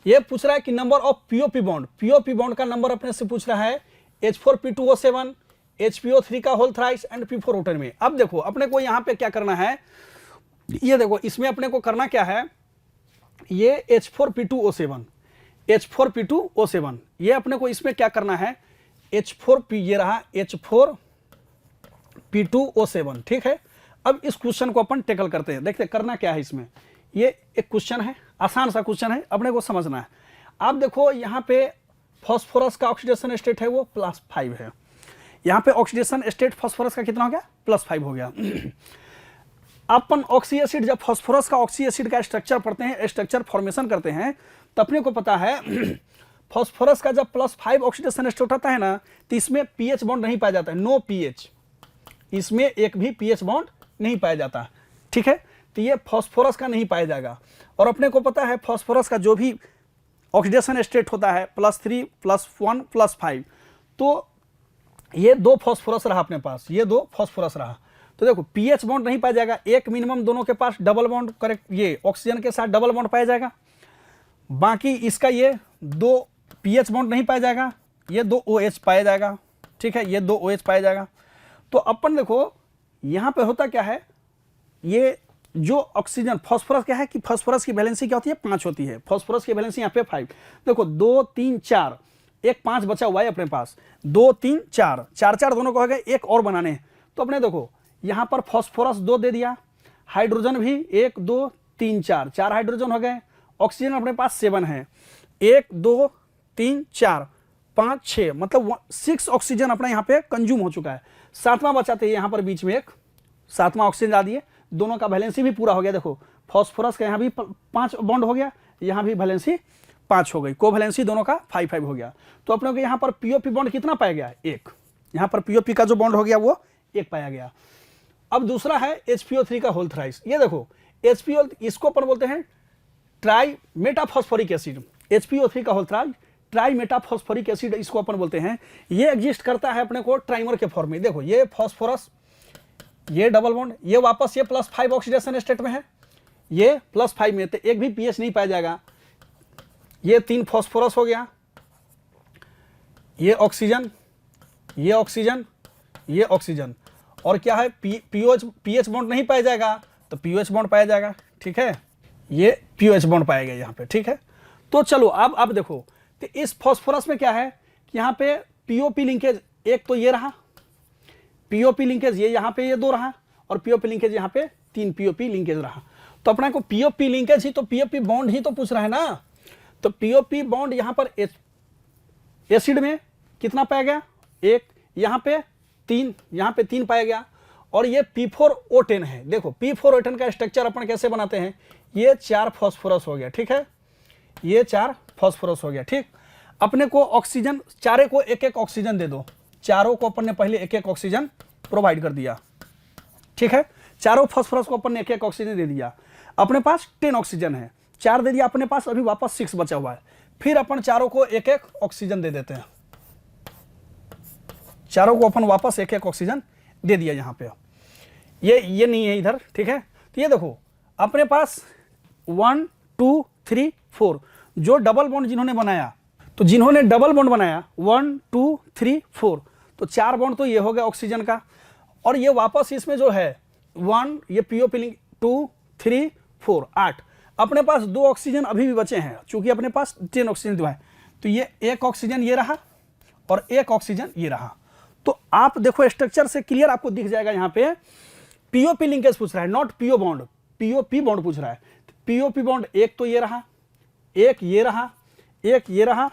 ये पूछ रहा है कि नंबर ऑफ पीओपी बॉन्ड का नंबर अपने से पूछ रहा है H4P2O7, HPO3 का होल थ्राइस एंड P4O10 में। अब देखो अपने को यहाँ पे क्या करना है, ये देखो इसमें अपने को करना क्या है, ये H4P2O7, H4P2O7, ये अपने को इसमें क्या करना है, H4P, ये रहा H4P2O7, ठीक है। अब इस क्वेश्चन को अपन टेकल करते हैं, देखते करना क्या है इसमें। ये एक क्वेश्चन है, आसान सा क्वेश्चन है, अपने को समझना है। आप देखो यहाँ पे फास्फोरस का ऑक्सीडेशन स्टेट है वो +5 है, यहाँ पे ऑक्सीडेशन स्टेट फास्फोरस का कितना हो गया, +5 हो गया। अपन ऑक्सी एसिड, जब फास्फोरस का ऑक्सी एसिड का स्ट्रक्चर पढ़ते हैं, स्ट्रक्चर फॉर्मेशन करते हैं, तो अपने को पता है फास्फोरस का जब +5 ऑक्सीडेशन स्टेट होता है ना, तो इसमें पीएच बॉन्ड नहीं पाया जाता है, नो पीएच, इसमें एक भी पीएच बॉन्ड नहीं पाया जाता, ठीक है। तो ये फास्फोरस का नहीं पाया जाएगा। और अपने को पता है फास्फोरस का जो भी ऑक्सीडेशन स्टेट होता है +3 +1 +5, तो ये 2 फास्फोरस रहा अपने पास, ये 2 फास्फोरस रहा। तो देखो पीएच बॉन्ड नहीं पाया जाएगा, एक मिनिमम दोनों के पास डबल बॉन्ड, करेक्ट, ये ऑक्सीजन के साथ डबल बॉन्ड पाया जाएगा। बाकी इसका ये 2 पीएच बॉन्ड नहीं पाया जाएगा, ये 2 OH पाया जाएगा, ठीक है, ये 2 OH पाया जाएगा। तो अपन देखो यहाँ पे होता क्या है, ये जो ऑक्सीजन फास्फोरस क्या है कि फास्फोरस की वैलेंसी क्या होती है, 5 होती है, फास्फोरस की वैलेंसी यहाँ पे 5। देखो 2 3 4, एक 5 बचा हुआ है अपने पास, 2 3 4, 4 दोनों को हो गए, एक और बनाने हैं। तो अपने देखो यहाँ पर फास्फोरस 2 दे दिया, हाइड्रोजन भी 1 2 3 4 हाइड्रोजन हो गए, ऑक्सीजन अपने पास 7 है, 1 2 3 4 5 6, मतलब 6 ऑक्सीजन अपना यहाँ पे कंज्यूम हो चुका है। 7वां बचाते हैं यहाँ पर बीच में एक 7वां ऑक्सीजन ला दिए, दोनों का वैलेंसी भी पूरा हो गया। देखो फास्फोरस का यहाँ भी 5 बॉन्ड हो गया, यहाँ भी वैलेंसी 5 हो गई, कोवैलेंसी दोनों का 5 हो गया। तो अपने को यहाँ पर पीओपी बॉन्ड कितना पाया गया, 1, यहाँ पर पीओपी का जो बॉन्ड हो गया वो 1 पाया गया। अब दूसरा है HPO3 का होल थ्राइस। ये देखो HPO, इसको अपन बोलते हैं ट्राई मेटाफॉस्फोरिक एसिड, HPO3 का whole thrice trimetaphosphoric acid इसको अपन बोलते हैं। ये एग्जिस्ट करता है अपने को ट्राइमर के फॉर्म में। देखो ये फास्फोरस, ये डबल बॉन्ड, ये वापस ये +5 ऑक्सीडेशन स्टेट में है, ये +5 में, तो एक भी पीएच नहीं पाया जाएगा। ये 3 फास्फोरस हो गया, ये ऑक्सीजन, ये ऑक्सीजन, ये ऑक्सीजन, और क्या है पीएच बॉन्ड नहीं पाया जाएगा, तो पीओएच बॉन्ड पाया जाएगा, ठीक है, ये पीओएच बॉन्ड पाया गया यहाँ पे, ठीक है। तो चलो अब देखो, तो इस फास्फोरस में क्या है कि यहाँ पे पीओपी लिंकेज, एक तो ये रहा पीओपी लिंकेज, ये यहाँ पे ये 2 रहा, और पीओपी लिंकेज यहाँ पे 3 पीओपी लिंकेज रहा। तो अपना को पीओपी लिंकेज ही तो पीओपी बॉन्ड ही तो पूछ रहा है ना, तो पीओपी बॉन्ड यहाँ पर एसिड में कितना पाया गया, 1, यहाँ पे 3, यहाँ पे 3 पाया गया, और ये P4O10 है। देखो P4O10 का स्ट्रक्चर अपन कैसे बनाते हैं, ये 4 फास्फोरस हो गया, ठीक है, ये 4 फास्फोरस हो गया, ठीक। अपने को ऑक्सीजन, चारे को एक एक ऑक्सीजन दे दो, चारों को अपन ने पहले एक एक ऑक्सीजन प्रोवाइड कर दिया, ठीक है, चारों फास्फोरस को अपन ने एक एक ऑक्सीजन दे दिया। अपने पास 10 ऑक्सीजन है, 4 दे दिया अपने पास, अभी वापस 6 बचा हुआ है। फिर अपन चारों को एक एक ऑक्सीजन दे देते हैं, चारों को अपन वापस एक एक ऑक्सीजन दे दिया यहाँ पे। ये नहीं है इधर, ठीक है। तो ये देखो अपने पास 1 2 3 4 जो डबल बॉन्ड जिन्होंने बनाया, तो जिन्होंने डबल बॉन्ड बनाया 1 2 3 4, तो 4 बॉन्ड तो ये हो गया ऑक्सीजन का, और ये वापस इसमें जो है 1, ये पीओपी लिंक 2 3 4 8, अपने पास 2 ऑक्सीजन अभी भी बचे हैं, चूंकि अपने पास 10 ऑक्सीजन जो है, तो ये 1 ऑक्सीजन ये रहा और 1 ऑक्सीजन ये रहा। तो आप देखो स्ट्रक्चर से क्लियर आपको दिख जाएगा, यहाँ पे पीओपी लिंकेज पूछ रहा है, not PO bond, POP bond पूछ रहा है। पीओपी बॉन्ड एक तो ये रहा, एक ये रहा, एक ये रहा,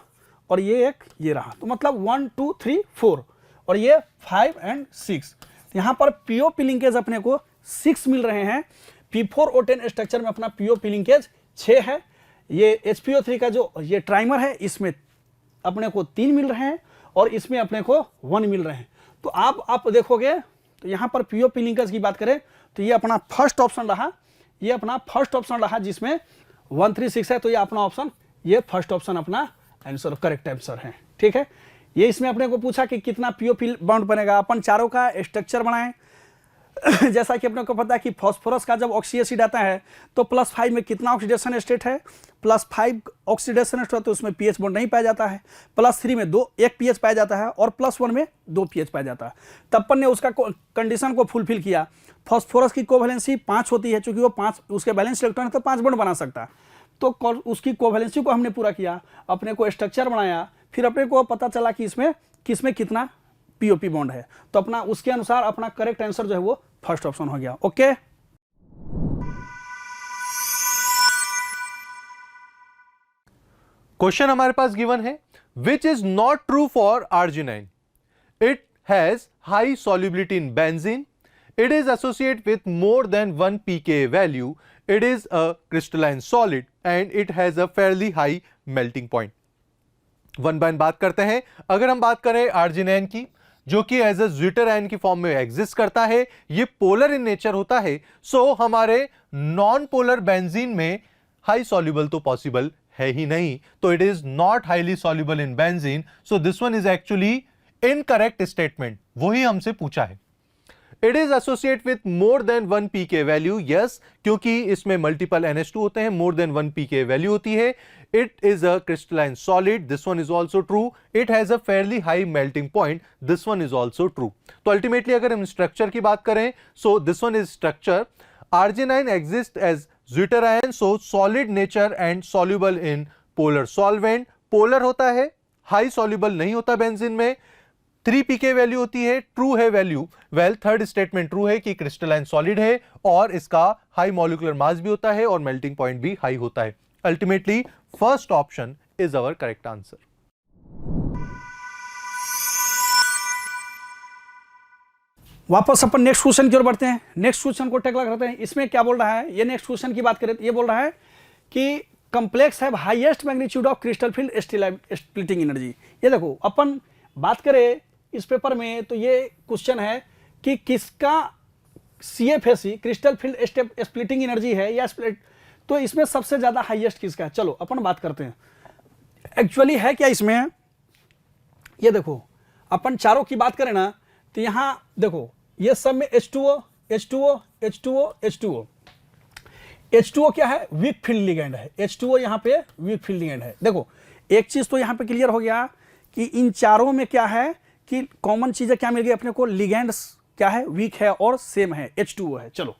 और ये एक ये रहा, तो मतलब 1 2 3 4, और ये 5 और 6। यहाँ पर पीओपी लिंकेज अपने को 6 मिल रहे हैं। P4O10 स्ट्रक्चर में अपना पीओपी लिंकेज 6 है। ये HPO3 का जो ये ट्राइमर है, इसमें अपने को 3 मिल रहे हैं, और इसमें अपने को 1 मिल रहे हैं। तो आप देखोगे तो यहाँ पर पीओपी लिंकेज की बात करें तो ये अपना फर्स्ट ऑप्शन रहा, ये अपना फर्स्ट ऑप्शन रहा जिसमें 1 3 6 है, तो ये अपना ऑप्शन, ये फर्स्ट ऑप्शन अपना आंसर, करेक्ट आंसर है, ठीक है। ये इसमें अपने को पूछा कि कितना पीओपी बॉन्ड बनेगा, अपन चारों का स्ट्रक्चर बनाएं। जैसा कि अपने को पता है कि फास्फोरस का जब ऑक्सी एसिड आता है तो +5 में कितना ऑक्सीडेशन स्टेट है, +5 ऑक्सीडेशन स्टेट तो उसमें pH बॉन्ड नहीं पाया जाता है, +3 में एक pH पाया जाता है और +1 में 2 pH पाया जाता है। तब अपन ने उसका कंडीशन को फुलफिल किया। फॉस्फोरस की कोवैलेंसी 5 होती है, चूंकि वो 5 उसके वैलेंस इलेक्ट्रॉन है तो 5 बॉन्ड बना सकता है, तो उसकी कोवैलेंसी को हमने पूरा किया, अपने को स्ट्रक्चर बनाया, फिर अपने को पता चला कि इसमें किसमें कितना पीओपी बॉन्ड है, तो अपना उसके अनुसार अपना करेक्ट आंसर जो है वो फर्स्ट ऑप्शन हो गया। ओके, क्वेश्चन हमारे पास गिवन है, which is not true for arginine. It has high solubility in benzene, it is associated with more than 1 pKa value, it is a crystalline solid and it has a fairly high melting point। One by one बात करते हैं। अगर हम बात करें arginine की, जो कि एज अ ज्विटर आयन की फॉर्म में एग्जिस्ट करता है, ये पोलर इन नेचर होता है, सो हमारे नॉन पोलर बेंजीन में हाई सॉल्युबल तो पॉसिबल है ही नहीं, तो it is not highly soluble in benzene, so this one is actually incorrect statement, वही हमसे पूछा है। It is associate with more than 1 pK value, yes, क्योंकि इसमें मल्टीपल NH2 होते हैं, मोर देन 1 pK वैल्यू होती है। It is a crystalline solid, this one is also true. It has a fairly high melting point, this one is also true. तो ultimately अगर हम structure की बात करें, so this one is structure. Arginine exist as zwitterion, so solid nature and soluble in polar solvent. Polar होता है, high soluble नहीं होता बेंजीन में। 3 pK वैल्यू होती है, ट्रू है value. Well, third statement true है कि क्रिस्टलाइन सॉलिड है और इसका हाई मॉलिक्यूलर मास भी होता है और मेल्टिंग पॉइंट भी हाई होता है। Ultimately first option is our correct answer. वापस अपन नेक्स्ट क्वेश्चन की ओर बढ़ते हैं। नेक्स्ट क्वेश्चन को टैकल करते हैं। इसमें क्या बोल रहा है, ये नेक्स्ट क्वेश्चन की बात करें तो ये बोल रहा है कि complex have highest magnitude of crystal field splitting energy. ये देखो, अपन बात करें इस पेपर में तो ये क्वेश्चन है कि किसका CFSE crystal field splitting energy है या स्प्लिट, तो इसमें सबसे ज्यादा हाईएस्ट किसका है। चलो अपन बात करते हैं एक्चुअली है क्या इसमें। ये देखो, अपन चारों की बात करें ना तो यहां देखो, ये सब में H2O H2O H2O H2O H2O क्या है, वीक फील्ड लिगेंड है। H2O यहां पे वीक फील्ड लिगेंड है। देखो, एक चीज तो यहां पे क्लियर हो गया कि इन चारों में क्या है कि कॉमन चीजें क्या मिल गई अपने को, लिगेंड्स क्या है, वीक है और सेम है, H2O है। चलो,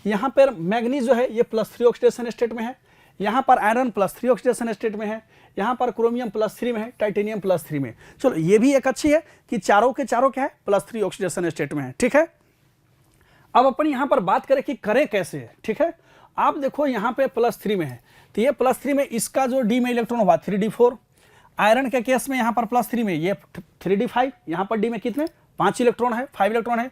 यहां पर मैग्नीज जो है ये +3 ऑक्सीडेशन स्टेट में है, यहां पर आयरन +3 ऑक्सीडेशन स्टेट में है, यहां पर क्रोमियम +3 में है, टाइटेनियम +3 में। चलो, ये भी एक अच्छी है कि चारों के चारों क्या है, +3 ऑक्सीडेशन स्टेट में है। ठीक है, अब अपन यहां पर बात करें कि करें कैसे है। ठीक है, आप देखो यहां पे +3 में है, तो ये +3 में इसका जो डी में इलेक्ट्रॉन हुआ 3d4। आयरन के केस में यहां पर +3 में ये 3d5, यहां पर डी में कितने 5 इलेक्ट्रॉन है, 5 इलेक्ट्रॉन है।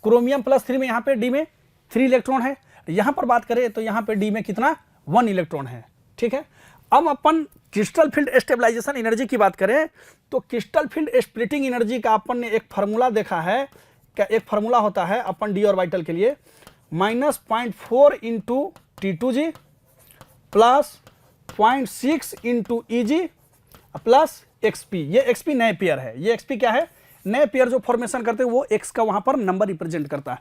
क्रोमियम +3 में यहां पे डी में 3 इलेक्ट्रॉन है। यहां पर बात करें तो यहां पे डी में कितना 1 इलेक्ट्रॉन है। ठीक है, अब अपन क्रिस्टल फील्ड स्टेबलाइजेशन एनर्जी की बात करें तो क्रिस्टल फील्ड स्प्लिटिंग एनर्जी का अपन ने एक फार्मूला देखा है। क्या एक फार्मूला होता है अपन डी ऑर्बिटल के लिए, -0.4 into T2G plus 0.6 into EG plus XP। ये XP नए पेयर है, ये XP क्या है, नए पेयर जो फॉर्मेशन करते हैं वो X का वहां पर नंबर रिप्रेजेंट करता है।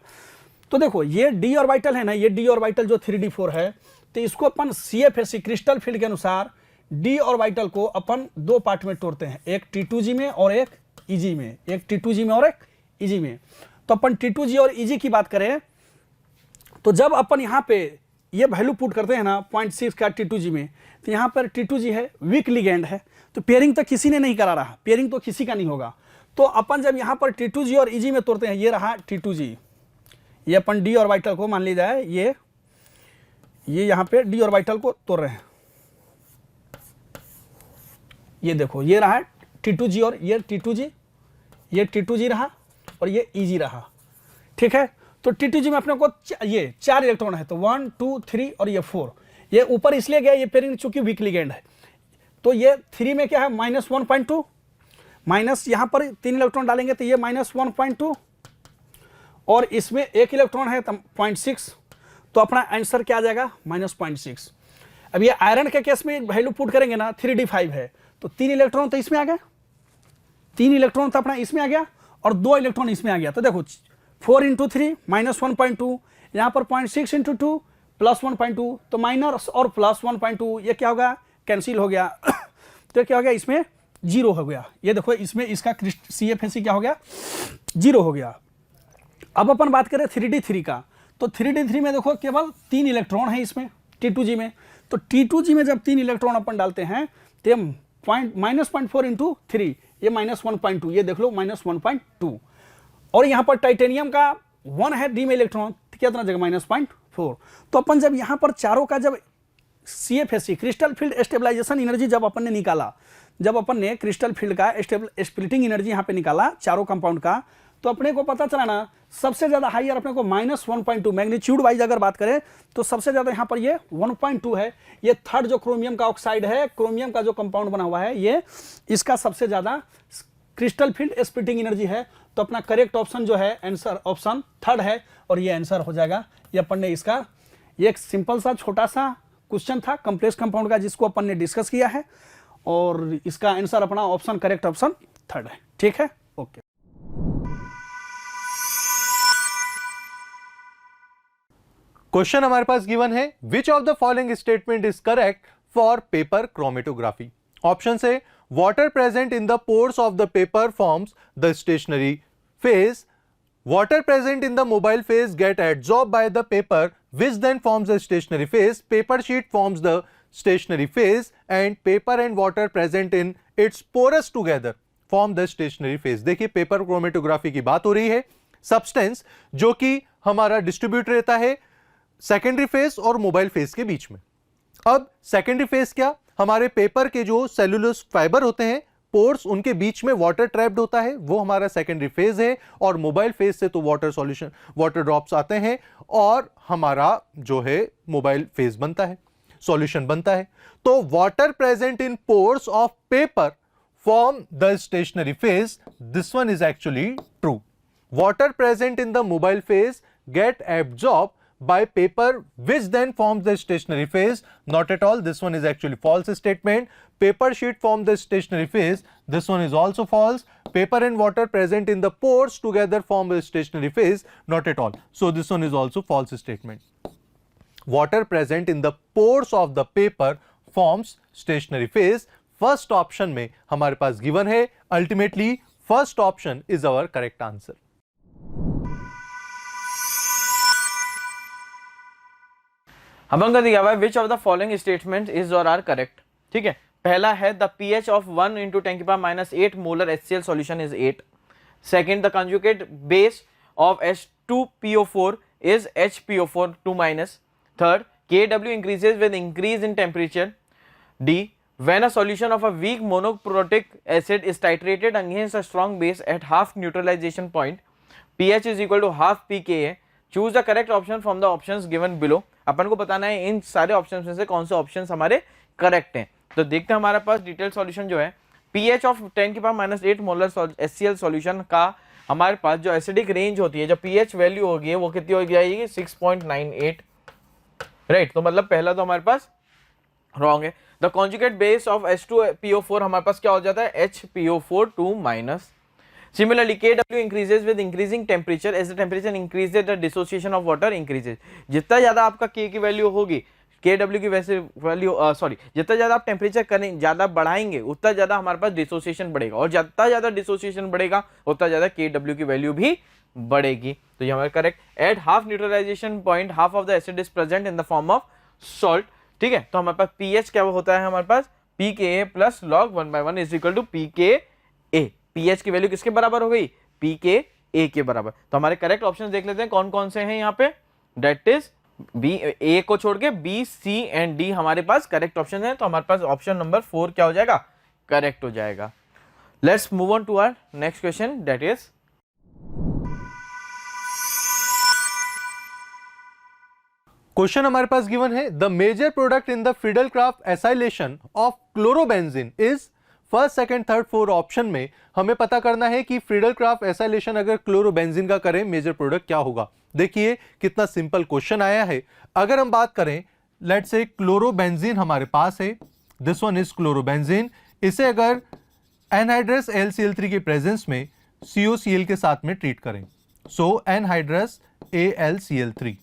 तो देखो, ये डी ऑर्बिटल है ना, ये डी ऑर्बिटल जो 3d4 है, तो इसको अपन CFSE क्रिस्टल फील्ड के अनुसार डी ऑर्बिटल को अपन 2 पार्ट में तोड़ते हैं, एक T2G में और एक EG में, एक T2G में और एक EG में। तो अपन T2G और EG की बात करें तो जब अपन यहाँ पे ये वैल्यू पुट करते हैं ना 0.6 का T2G में, तो यहाँ पर T2G है, वीक लिगेंड है, तो पेयरिंग तो किसी ने नहीं करा रहा, पेयरिंग तो किसी का नहीं होगा। तो अपन जब यहाँ पर T2G और EG में तोड़ते हैं, ये रहा T2G, ये अपन डी ऑर्बिटल को मान ली जाए, ये यहाँ पे डी ऑर्बिटल को तोड़ रहे हैं। ये देखो, ये रहा T2G और ये T2G, ये T2G रहा और ये EG रहा। ठीक है, तो T2G में अपने को ये 4 इलेक्ट्रॉन है, तो 1 2 3 और ये 4। ये ऊपर इसलिए गया, ये पेयरिंग चूंकि वीक लिगेंड है, तो ये 3 में क्या है -1.2, माइनस यहाँ पर 3 इलेक्ट्रॉन डालेंगे तो ये -1.2 और इसमें 1 इलेक्ट्रॉन है 0.6, तो अपना आंसर क्या आ जाएगा -0.6। अब ये आयरन के केस में वैल्यू पुट करेंगे ना 3d5 है, तो 3 इलेक्ट्रॉन तो इसमें आ गया, 3 इलेक्ट्रॉन तो अपना इसमें आ गया और 2 इलेक्ट्रॉन इसमें आ गया। तो देखो 4 × 3 -1.2, यहाँ पर 0.6 × 2 प्लस 1.2, तो माइनस और प्लस 1.2 ये क्या होगा, कैंसिल हो गया तो क्या हो गया, इसमें 0 हो गया। ये देखो इसमें इसका CFSE क्या हो गया, 0 हो गया। अब अपन बात करें 3D3 का, तो 3D3 में देखो केवल 3 इलेक्ट्रॉन है इसमें T2G में, तो T2G में जब 3 इलेक्ट्रॉन अपन डालते हैं तो -0.4 इंटू 3, ये -1.2, ये देख लो -1.2, और यहाँ पर टाइटेनियम का 1 है डी में इलेक्ट्रॉन, कितना जगह -0.4। तो अपन जब यहाँ पर चारों का जब CFSE crystal field stabilisation energy जब अपन ने निकाला, जब अपन ने क्रिस्टल फील्ड का स्प्लिटिंग एनर्जी यहाँ पे निकाला चारों कंपाउंड का, तो अपने को पता चला ना सबसे ज्यादा हाईयर अपने को -1.2 मैग्नीट्यूड वाइज अगर बात करें तो सबसे ज्यादा यहाँ पर ये 1.2 है। ये थर्ड जो क्रोमियम का ऑक्साइड है, क्रोमियम का जो कंपाउंड बना हुआ है, ये इसका सबसे ज्यादा क्रिस्टल फील्ड स्प्लिटिंग एनर्जी है। तो अपना करेक्ट ऑप्शन जो है आंसर ऑप्शन थर्ड है, और ये आंसर हो जाएगा। ये अपन ने इसका ये एक सिंपल सा छोटा सा क्वेश्चन था कॉम्प्लेक्स कंपाउंड का, जिसको अपन ने डिस्कस किया है, और इसका आंसर अपना ऑप्शन करेक्ट ऑप्शन थर्ड है। ठीक है, ओके। क्वेश्चन हमारे पास गिवन है, which of the following statement is correct for paper chromatography. Option से water present in the pores of the paper forms the stationary phase, water present in the mobile phase get adsorbed by the paper which then forms the stationary phase, paper sheet forms the stationary phase and paper and water present in its porous together form the stationary phase। देखिए paper chromatography की बात हो रही है, substance जो कि हमारा distribute रहता है सेकेंडरी फेज और मोबाइल फेज के बीच में। अब सेकेंडरी फेज क्या, हमारे पेपर के जो सेलुलोज फाइबर होते हैं पोर्स, उनके बीच में वाटर ट्रैप्ड होता है, वो हमारा सेकेंडरी फेज है। और मोबाइल फेज से तो वाटर सॉल्यूशन, वाटर ड्रॉप्स आते हैं और हमारा जो है मोबाइल फेज बनता है, सॉल्यूशन बनता है। तो water present in pores of paper form the stationary phase, this one is actually true. Water present in the mobile phase get absorbed by paper which then forms the stationary phase, not at all, this one is actually false statement। paper sheet form the stationary phase, this one is also false। paper and water present in the pores together form the stationary phase, not at all, so this one is also false statement। water present in the pores of the paper forms stationary phase, first option में हमारे पास given है, ultimately first option is our correct answer। अपन का दिया हुआ है which of the following statement is और are correct. ठीक है, पहला है the pH of 1 into 10⁻⁸ molar HCl solution is 8। Second, the conjugate base of H2PO4 is HPO4 2-। Third, Kw increases with increase in temperature। D, when a solution of a weak monoprotic acid is titrated against a strong base at half neutralization point, pH is equal to half pKa। Choose the correct option from the options given below. अपन को बताना है इन सारे options में से कौन से options हमारे करेक्ट हैं। तो देखते हैं हमारे पास डिटेल सॉल्यूशन जो है, pH of 10⁻⁸ molar HCl solution का हमारे पास जो एसिडिक रेंज होती है, जो pH वैल्यू होगी वो कितनी हो जाएगी 6.98, राइट। तो मतलब पहला तो हमारे पास रॉन्ग है। The conjugate base of H2PO4 हमारे पास क्या हो जाता है HPO4 2-। Similarly, Kw increases with increasing temperature, as the temperature increases the dissociation of water increases। जितना ज्यादा आपका K की वैल्यू होगी, Kw की वैल्यू जितना ज्यादा आप टेम्परेचर करें, ज्यादा बढ़ाएंगे उतना ज्यादा हमारे पास डिसोसिएशन बढ़ेगा, और जितना ज्यादा डिसोसिएशन बढ़ेगा उतना ज्यादा Kw की वैल्यू भी बढ़ेगी। तो ये हमारा correct. At half neutralisation point half of the acid is present in the form of salt. ठीक है, तो हमारे पास pH क्या होता है, हमारे पास pKa plus log 1/1 is equal to pKa। pH की वैल्यू किसके बराबर हो गई, pKa के बराबर। तो हमारे करेक्ट ऑप्शन देख लेते हैं कौन कौन से हैं यहाँ पे। डेट इज बी, ए को छोड़ के बी, सी एंड डी हमारे पास करेक्ट ऑप्शन है। तो हमारे पास ऑप्शन नंबर 4 क्या हो जाएगा, करेक्ट हो जाएगा। Let's move on to our next question, that is question हमारे पास गिवन है, the major product in the Friedel Crafts acylation of chlorobenzene is. First, second, third, fourth option में हमें पता करना है कि फ्रीडलक्राफ्ट एसाइलेशन अगर क्लोरोबेंजीन का करें मेजर प्रोडक्ट क्या होगा। देखिए कितना सिंपल क्वेश्चन आया है। अगर हम बात करें, लेट्स से क्लोरोबेंजीन हमारे पास है, दिस वन इज क्लोरोबेंजीन। इसे अगर एनहाइड्रस AlCl3 के प्रेजेंस में COCl के साथ में ट्रीट करें, सो एनहाइड्रस AlCl3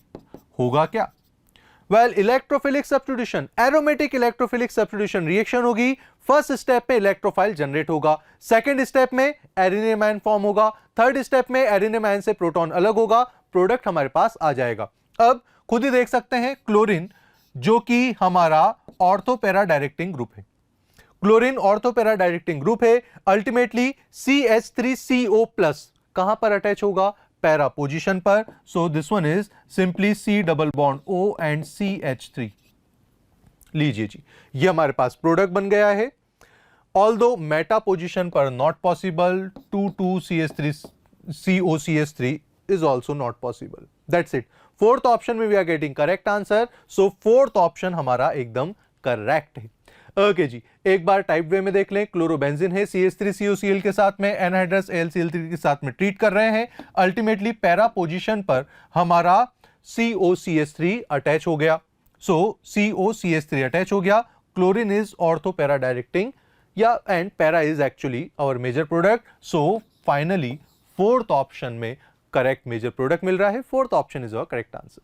होगा क्या, well electrophilic substitution, aromatic electrophilic substitution reaction होगी। फर्स्ट स्टेप में इलेक्ट्रोफाइल जनरेट होगा, सेकंड स्टेप में एरिनियम आयन फॉर्म होगा, थर्ड स्टेप में एरिनियम आयन से प्रोटॉन अलग होगा, प्रोडक्ट हमारे पास आ जाएगा। अब खुद ही देख सकते हैं क्लोरीन जो कि हमारा ऑर्थो पैरा डायरेक्टिंग ग्रुप है, chlorine ortho para directing group है। अल्टीमेटली CH3CO+ कहां पर अटैच होगा? पैरा पोजीशन पर। सो this one is simply C double bond O and CH3। लीजिए जी, ये हमारे पास प्रोडक्ट बन गया है। ऑल्दो मेटा पोजीशन पर not possible, 2,2CH3COCH3 is also not possible. That's it. Fourth option में we are getting correct answer. So fourth option हमारा एकदम करेक्ट है। ओके जी, एक बार टाइप वे में देख लें। क्लोरोबेंजीन है, CH3COCl के साथ में एनहाइड्रस AlCl3 के साथ में ट्रीट कर रहे हैं। अल्टीमेटली पैरा पोजीशन पर हमारा COCH3 अटैच हो गया। सो COCH3 अटैच हो गया। Chlorine is ortho para directing या and para is actually our major product. So finally fourth option में करेक्ट मेजर प्रोडक्ट मिल रहा है। Fourth option is our correct answer.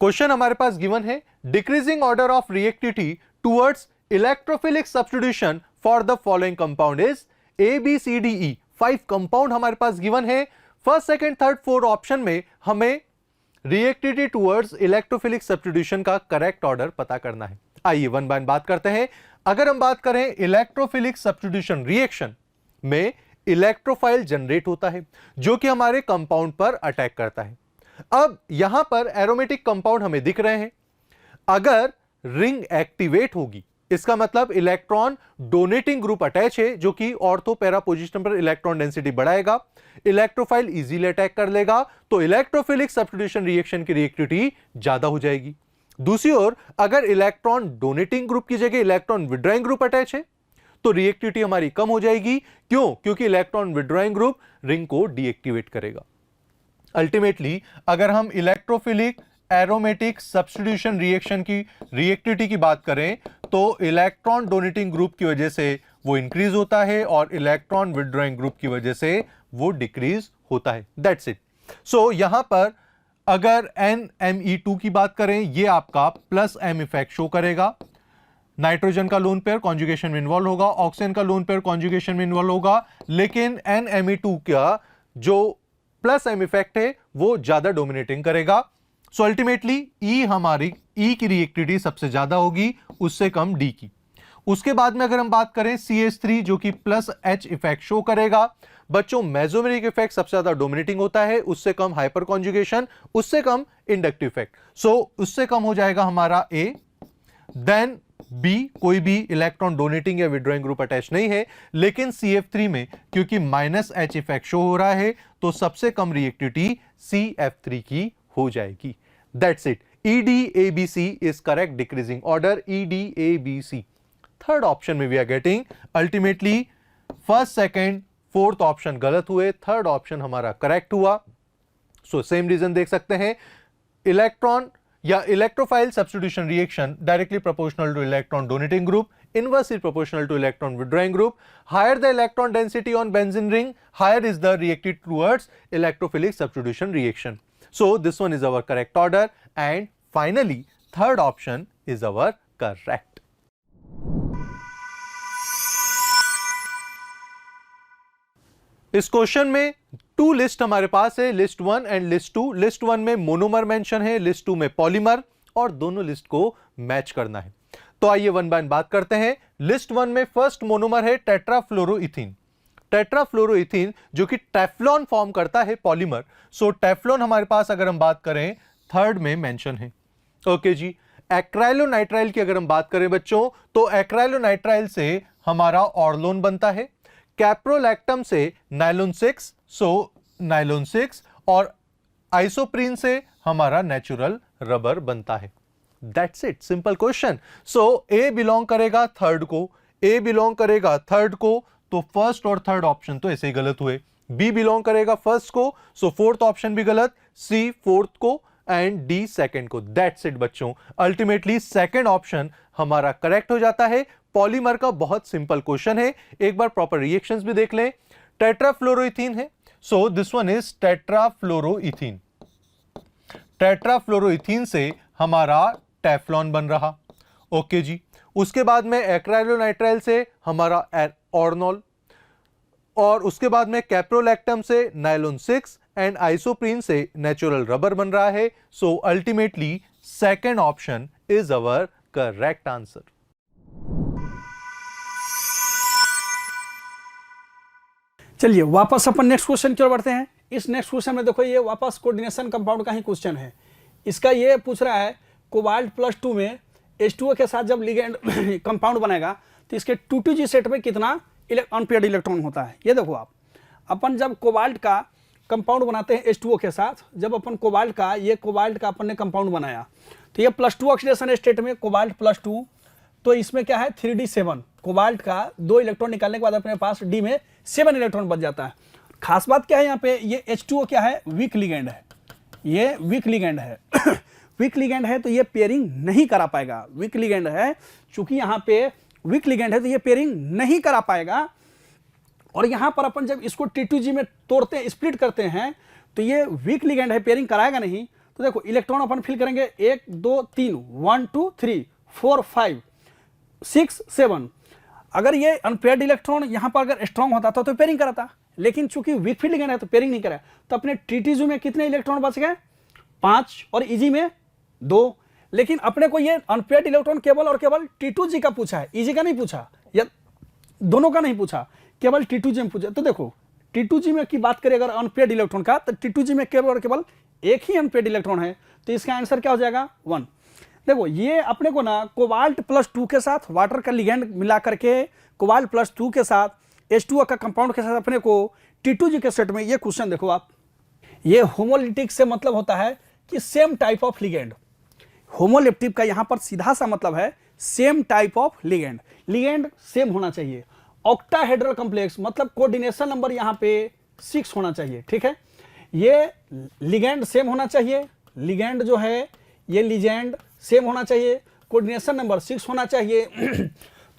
Question हमारे पास गिवन है, decreasing order of reactivity towards electrophilic substitution for the following compound is ABCDE। 5 compound हमारे पास given है। First, second, third, fourth option में हमें रिएक्टिविटी टुवर्ड्स इलेक्ट्रोफिलिक सब्स्टिट्यूशन का correct order पता करना है। आइए वन बाय वन बात करते हैं। अगर हम बात करें इलेक्ट्रोफिलिक सब्स्टिट्यूशन रिएक्शन में इलेक्ट्रोफाइल जनरेट होता है जो कि हमारे कंपाउंड पर अटैक करता है। अब यहां पर एरोमेटिक कंपाउंड हमें दिख रहे हैं। अगर रिंग एक्टिवेट होगी इसका मतलब इलेक्ट्रॉन डोनेटिंग ग्रुप अटैच है जो कि ऑर्थो पैरा पोजीशन पर इलेक्ट्रॉन डेंसिटी बढ़ाएगा, इलेक्ट्रोफाइल इजीली अटैक कर लेगा, तो इलेक्ट्रोफिलिक सब्स्टिट्यूशन रिएक्शन की रिएक्टिविटी ज्यादा हो जाएगी। दूसरी ओर अगर इलेक्ट्रॉन डोनेटिंग ग्रुप की जगह इलेक्ट्रॉन विड्रॉइंग ग्रुप अटैच है तो रिएक्टिविटी हमारी कम हो जाएगी। क्यों? क्योंकि इलेक्ट्रॉन विड्रॉइंग ग्रुप रिंग को डीएक्टिवेट करेगा। अल्टीमेटली अगर हम इलेक्ट्रोफिलिक एरोमेटिक सब्स्टिट्यूशन रिएक्शन की रिएक्टिविटी की बात करें तो इलेक्ट्रॉन डोनेटिंग ग्रुप की वजह से वो इंक्रीज होता है और इलेक्ट्रॉन विड्रॉइंग ग्रुप की वजह से वो डिक्रीज होता है। That's it. सो यहां पर अगर NMe2 की बात करें ये आपका प्लस M इफेक्ट शो करेगा। नाइट्रोजन का लोन पेयर कॉन्जुगेशन में इन्वॉल्व होगा, ऑक्सीजन का लोन पेयर कॉन्जुगेशन में इन्वॉल्व होगा, लेकिन NMe2 का जो प्लस M इफेक्ट है वो ज्यादा डोमिनेटिंग करेगा। सो अल्टीमेटली E हमारी E की रिएक्टिविटी सबसे ज्यादा होगी, उससे कम D की। उसके बाद में अगर हम बात करें CH3 जो कि प्लस H इफेक्ट शो करेगा। बच्चों मेसोमेरिक इफेक्ट सबसे ज्यादा डोमिनेटिंग होता है, उससे कम हाइपर कॉन्जुगेशन, उससे कम इंडक्टिव इफेक्ट। सो उससे कम हो जाएगा हमारा A, देन B, कोई भी इलेक्ट्रॉन डोनेटिंग या विड्रॉइंग ग्रुप अटैच नहीं है, लेकिन CF3 में क्योंकि माइनस H इफेक्ट शो हो रहा है तो सबसे कम रिएक्टिविटी CF3 की हो जाएगी। That's it. EDABC is correct decreasing order, EDABC। Third option में we are getting ultimately first, second, fourth option गलत हुए, थर्ड ऑप्शन हमारा करेक्ट हुआ। सो सेम रीजन देख सकते हैं, इलेक्ट्रॉन या electrophile substitution reaction directly proportional two electron donating group, inversely proportional to electron withdrawing group. Higher the electron density on benzene ring, higher is the reactivity towards electrophilic substitution reaction. So this one is our correct order, and finally third option is our correct. इस question में to list हमारे पास है, list 1 and list 2। List 1 में monomer mention है, list 2 में polymer, और दोनों list को मैच करना है। तो आइए वन बाय वन बात करते हैं। लिस्ट 1 में फर्स्ट मोनोमर है टेट्राफ्लोरोइथीन। टेट्राफ्लोरोइथीन जो कि टेफ्लॉन फॉर्म करता है पॉलीमर। सो टेफ्लॉन हमारे पास अगर हम बात करें थर्ड में मेंशन है। ओके जी। एक्राइलोनाइट्राइल की अगर हम बात करें बच्चों तो एक्राइलोनाइट्राइल से हमारा ऑर्लोन बनता है, कैप्रोलैक्टम से नायलॉन 6, सो नायलॉन 6, और आइसोप्रीन से हमारा नेचुरल रबर बनता है। That's it, simple question. So A belong करेगा थर्ड को, ए बिलोंग करेगा थर्ड को, तो फर्स्ट और थर्ड ऑप्शन तो ऐसे ही गलत हुए। बी बिलोंग करेगा फर्स्ट को, सो फोर्थ ऑप्शन भी गलत, सी फोर्थ को, एंड डी सेकंड को। दैट्स इट बच्चों, अल्टीमेटली सेकंड ऑप्शन हमारा करेक्ट हो जाता है। पॉलीमर का बहुत सिंपल क्वेश्चन है, एक बार प्रॉपर रिएक्शंस भी देख लें। टेट्राफ्लोरोइथीन है, सो this one is tetrafluoroethene. Tetrafluoroethene से हमारा टेफ्लॉन बन रहा। ओके जी। उसके बाद में एक्राइलोनाइट्राइल से हमारा ऑर्नोल, और उसके बाद में कैप्रोलैक्टम से नायलॉन 6 एंड आइसोप्रीन से नेचुरल रबर बन रहा है। So ultimately second option is our correct answer. चलिए वापस अपन नेक्स्ट क्वेश्चन की ओर बढ़ते हैं। इस नेक्स्ट क्वेश्चन में देखो, ये वापस कोऑर्डिनेशन कंपाउंड का ही क्वेश्चन है। इसका ये पूछ रहा है कोबाल्ट +2 में H2O के साथ जब लिगेंड कंपाउंड बनेगा तो इसके 2,2G सेट में कितना अनपेयर्ड इलेक्ट्रॉन होता है। ये देखो आप, अपन जब कोबाल्ट का कंपाउंड बनाते हैं H2O के साथ, जब अपन कोबाल्ट का अपन ने कंपाउंड बनाया तो ये +2 ऑक्सीडेशन स्टेट में कोबाल्ट +2, तो इसमें क्या है 3D7, कोबाल्ट का 2 इलेक्ट्रॉन निकालने के बाद अपने पास D में 7 इलेक्ट्रॉन बच जाता है। खास बात क्या है यहाँ पे, ये H2O क्या है, वीक लिगेंड है, ये वीक लिगेंड है वीक लिगेंड है तो ये पेयरिंग नहीं करा पाएगा। वीक लिगेंड है, चूंकि यहाँ पे वीक लिगेंड है तो ये पेयरिंग नहीं करा पाएगा। और यहाँ पर अपन जब इसको T2G में तोड़ते हैं, स्प्लिट करते हैं, तो ये वीक लिगेंड है, पेयरिंग कराएगा नहीं। तो देखो इलेक्ट्रॉन अपन फिल करेंगे 1 2 3, 1 2 3 4 5 6 7। अगर ये अनपेयर्ड इलेक्ट्रॉन यहाँ पर अगर स्ट्रॉन्ग होता तो पेयरिंग कराता, लेकिन चूंकि वीक फील्ड लिगेंड है तो पेयरिंग नहीं करा। तो अपने T2G में कितने इलेक्ट्रॉन बच गए, 5, और EG में 2। लेकिन अपने को ये अनपेयर्ड इलेक्ट्रॉन केवल और केवल T2G का पूछा है, EG का नहीं पूछा, या दोनों का नहीं पूछा, केवल T2G में पूछा। तो देखो T2G में की बात करें अगर अनपेयर्ड इलेक्ट्रॉन का, तो T2G में केवल और केवल एक ही अनपेयर्ड इलेक्ट्रॉन है, तो इसका आंसर क्या हो जाएगा 1। देखो ये अपने को ना कोबाल्ट +2 के साथ वाटर का लिगेंड मिला करके कोबाल्ट +2 के साथ H2O का कंपाउंड के साथ अपने को T2G के सेट में, ये क्वेश्चन देखो आप, ये होमोलिटिक से मतलब होता है कि same type of ligand. Homoleptic का यहां पर सीधा सा मतलब है same type of ligand, ligand same होना चाहिए। ऑक्टाहेड्रल कॉम्प्लेक्स मतलब कोऑर्डिनेशन नंबर यहां पे 6 होना चाहिए, ठीक है। ये लिगेंड सेम होना चाहिए, लिगेंड जो है ये लिगेंड सेम होना चाहिए, कोऑर्डिनेशन नंबर 6 होना चाहिए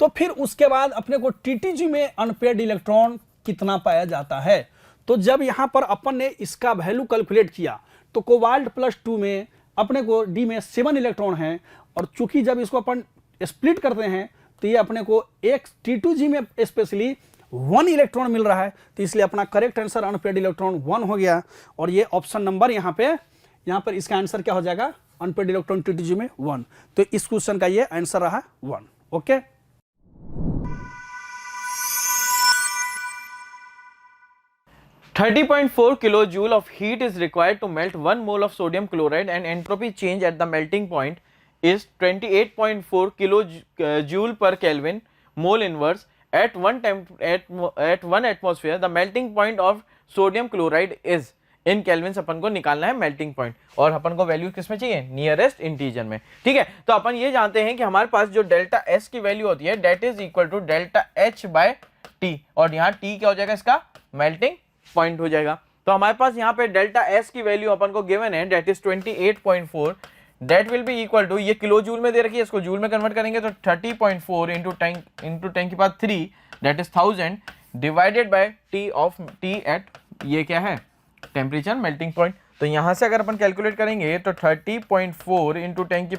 तो फिर उसके बाद अपने को T2G में अनपेयर्ड इलेक्ट्रॉन कितना पाया जाता है। तो जब यहां पर अपन ने इसका वैल्यू कैलकुलेट किया तो कोबाल्ट +2 में अपने को D में 7 इलेक्ट्रॉन हैं, और चूंकि जब इसको अपन स्प्लिट करते हैं तो ये अपने को एक T2G में स्पेशली 1 इलेक्ट्रॉन मिल रहा है, तो इसलिए अपना करेक्ट आंसर अनपेयर्ड इलेक्ट्रॉन 1 हो गया। और ये ऑप्शन नंबर यहाँ पर इसका आंसर क्या हो जाएगा, अनपेयर्ड इलेक्ट्रॉन T2G में 1। तो इस क्वेश्चन का ये आंसर रहा 1। Okay, 30.4 kilojule of heat is required to melt 1 mole of sodium chloride, and entropy change at the melting point is 28.4 kilojoule per Kelvin mole inverse at 1 atmosphere. The melting point of sodium chloride is in kelvin अपन को निकालना है melting point, और अपन को value किसमें चाहिए, nearest integer में, ठीक है। तो अपन ये जानते हैं कि हमारे पास जो डेल्टा S की वैल्यू होती है that is equal to delta H/T, और यहाँ T क्या हो जाएगा, इसका मेल्टिंग पॉइंट हो जाएगा। तो हमारे पास यहाँ पे डेल्टा S की वैल्यू अपन को गिवन है that is 28.4, that will be equal to, ये किलो जूल में दे रखी है, इसको जूल में कन्वर्ट करेंगे तो 30.4 इंटू 10 की power 3 that is 1000 divided by T at, ये क्या है, टेम्परेचर मेल्टिंग पॉइंट। तो यहाँ से अगर अपन कैलकुलेट करेंगे तो 30.4 इंटू 10 की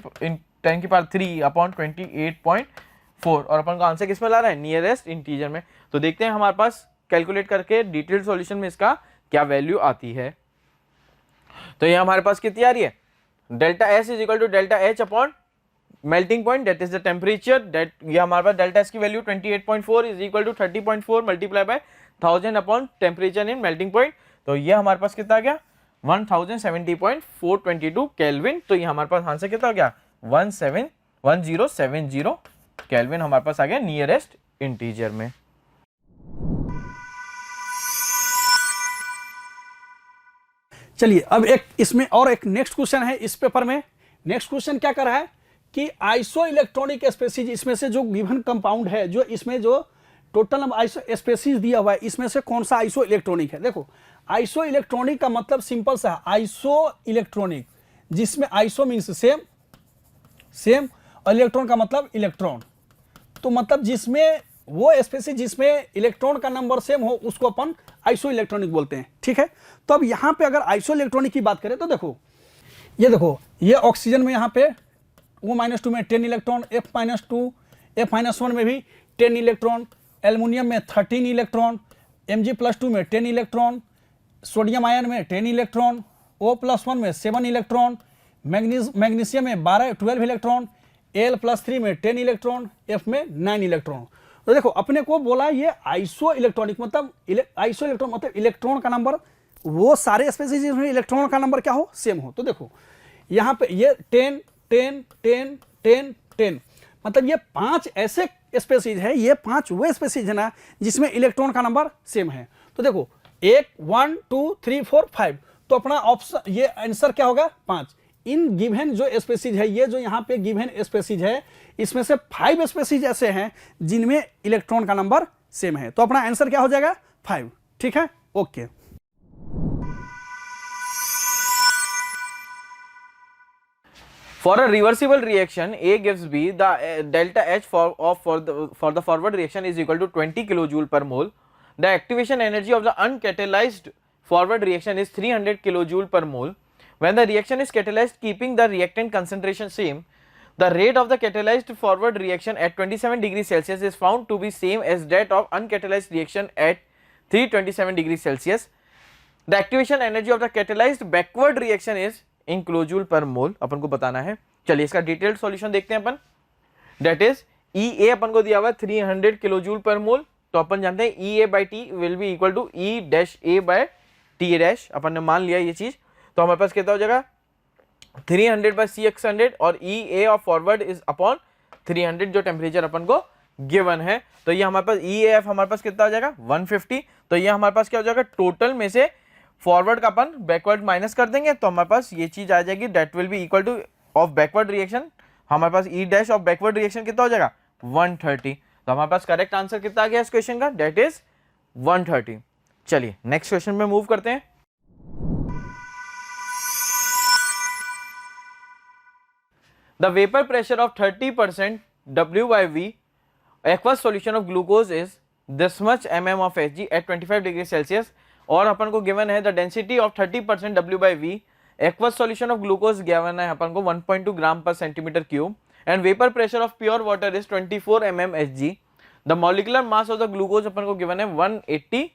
पावर 3 अपॉन 28.4, और अपन को आंसर किस में ला रहा है, नियरेस्ट इंटीजर में। तो देखते हैं हमारे पास कैलकुलेट करके डिटेल्ड सॉल्यूशन में इसका क्या वैल्यू आती है। तो ये हमारे पास कितनी आ रही है, delta S is equal to delta H upon melting point that is the temperature, that ये हमारे पास डेल्टा S की value 28.4 is equal to 30.4 multiply by 1000 upon temperature in melting point. तो ये हमारे पास कितना आ गया, 1070.422 केल्विन। तो ये हमारे पास आंसर कितना आ गया, 1070 केल्विन हमारे पास आ गया नियरेस्ट इंटीजर में। चलिए अब एक इसमें और एक नेक्स्ट क्वेश्चन है इस पेपर में। नेक्स्ट क्वेश्चन क्या कर रहा है कि आइसो इलेक्ट्रॉनिक स्पेसीज, इसमें से जो गिवन कंपाउंड है, जो इसमें जो टोटल नंबर आइसो स्पेसीज दिया हुआ है, इसमें से कौन सा आइसो इलेक्ट्रॉनिक है। देखो आइसो इलेक्ट्रॉनिक का मतलब सिंपल सा, आइसो इलेक्ट्रॉनिक, जिसमें आइसो मीन्स सेम और इलेक्ट्रॉन का मतलब इलेक्ट्रॉन, तो मतलब जिसमें वो स्पेसीज जिसमें इलेक्ट्रॉन का नंबर सेम हो उसको अपन आइसो इलेक्ट्रॉनिक बोलते हैं, ठीक है। तो अब यहाँ पे अगर आइसो इलेक्ट्रॉनिक की बात करें तो देखो ये ऑक्सीजन में यहाँ पे O-2 में 10 इलेक्ट्रॉन, F-2 F-1 में भी 10 इलेक्ट्रॉन, एल्युमिनियम में 13 इलेक्ट्रॉन, Mg+2 में 10 इलेक्ट्रॉन, सोडियम आयन में 10 इलेक्ट्रॉन, O+1 में 7 इलेक्ट्रॉन, मैग्नीशियम में 12 इलेक्ट्रॉन, Al+3 में 10 इलेक्ट्रॉन, F में 9 इलेक्ट्रॉन। तो देखो अपने को बोला ये आइसो इलेक्ट्रॉनिक मतलब आइसो इलेक्ट्रॉन मतलब इलेक्ट्रॉन का नंबर वो सारे स्पेसीज में इलेक्ट्रॉन का नंबर क्या हो, सेम हो। तो देखो यहाँ पे ये 10 10 10 10 10 मतलब ये 5 ऐसे स्पेसीज है, ये 5 वो स्पेसीज है ना जिसमें इलेक्ट्रॉन का नंबर सेम है। तो देखो 1 2 3 4 5, तो अपना ऑप्शन ये आंसर क्या होगा 5। इन गिवन जो स्पेसीज है, ये जो यहाँ पे गिवन स्पेसीज है, इसमें से 5 स्पेसीज ऐसे हैं जिनमें इलेक्ट्रॉन का नंबर सेम है। तो अपना आंसर क्या हो जाएगा 5, ठीक है, okay. For a reversible reaction, A gives B, the delta H for the forward reaction is equal to 20 kilojoule per mole. The activation energy of the uncatalyzed forward reaction is 300 kilojoule per mole. When the reaction is catalyzed, keeping the reactant concentration same, the rate of the catalyzed forward reaction at 27 degrees Celsius is found to be same as that of uncatalyzed reaction at 327 degrees Celsius. The activation energy of the catalyzed backward reaction is in kilojoule पर मोल अपन को बताना है। चलिए इसका detailed solution देखते हैं अपन। That is E A अपन को दिया हुआ है 300 किलोजूल पर मोल, तो अपन जानते हैं E A by T will be equal to E dash A by T dash, अपन ने मान लिया ये चीज। तो हमारे पास कितना हो जाएगा 300 by C600 और E A of forward is upon 300 जो टेम्परेचर अपन को गिवन है। तो ये हमारे पास E A F हमारे पास कितना हो जाएगा 150। तो ये हमारे पास क्या हो जाएगा टोटल में से फॉरवर्ड का अपन बैकवर्ड माइनस कर देंगे, तो हमारे पास ये चीज आ जाएगी that will be equal two of backward reaction, हमारे पास E dash of backward reaction कितना हो जाएगा 130। तो हमारे पास करेक्ट आंसर कितना आ गया इस क्वेश्चन का, दैट इज 130। चलिए नेक्स्ट क्वेश्चन में मूव करते हैं। The vapour pressure of 30% W/V aqueous solution of glucose is this much mm of Hg at 25 degree Celsius, और अपन को गिवन है the density of 30% W/V aqueous solution of glucose given है अपन को 1.2 gram per centimetre cube, and vapour pressure of pure water is 24 mm Hg। The molecular mass of the glucose अपन को given है 180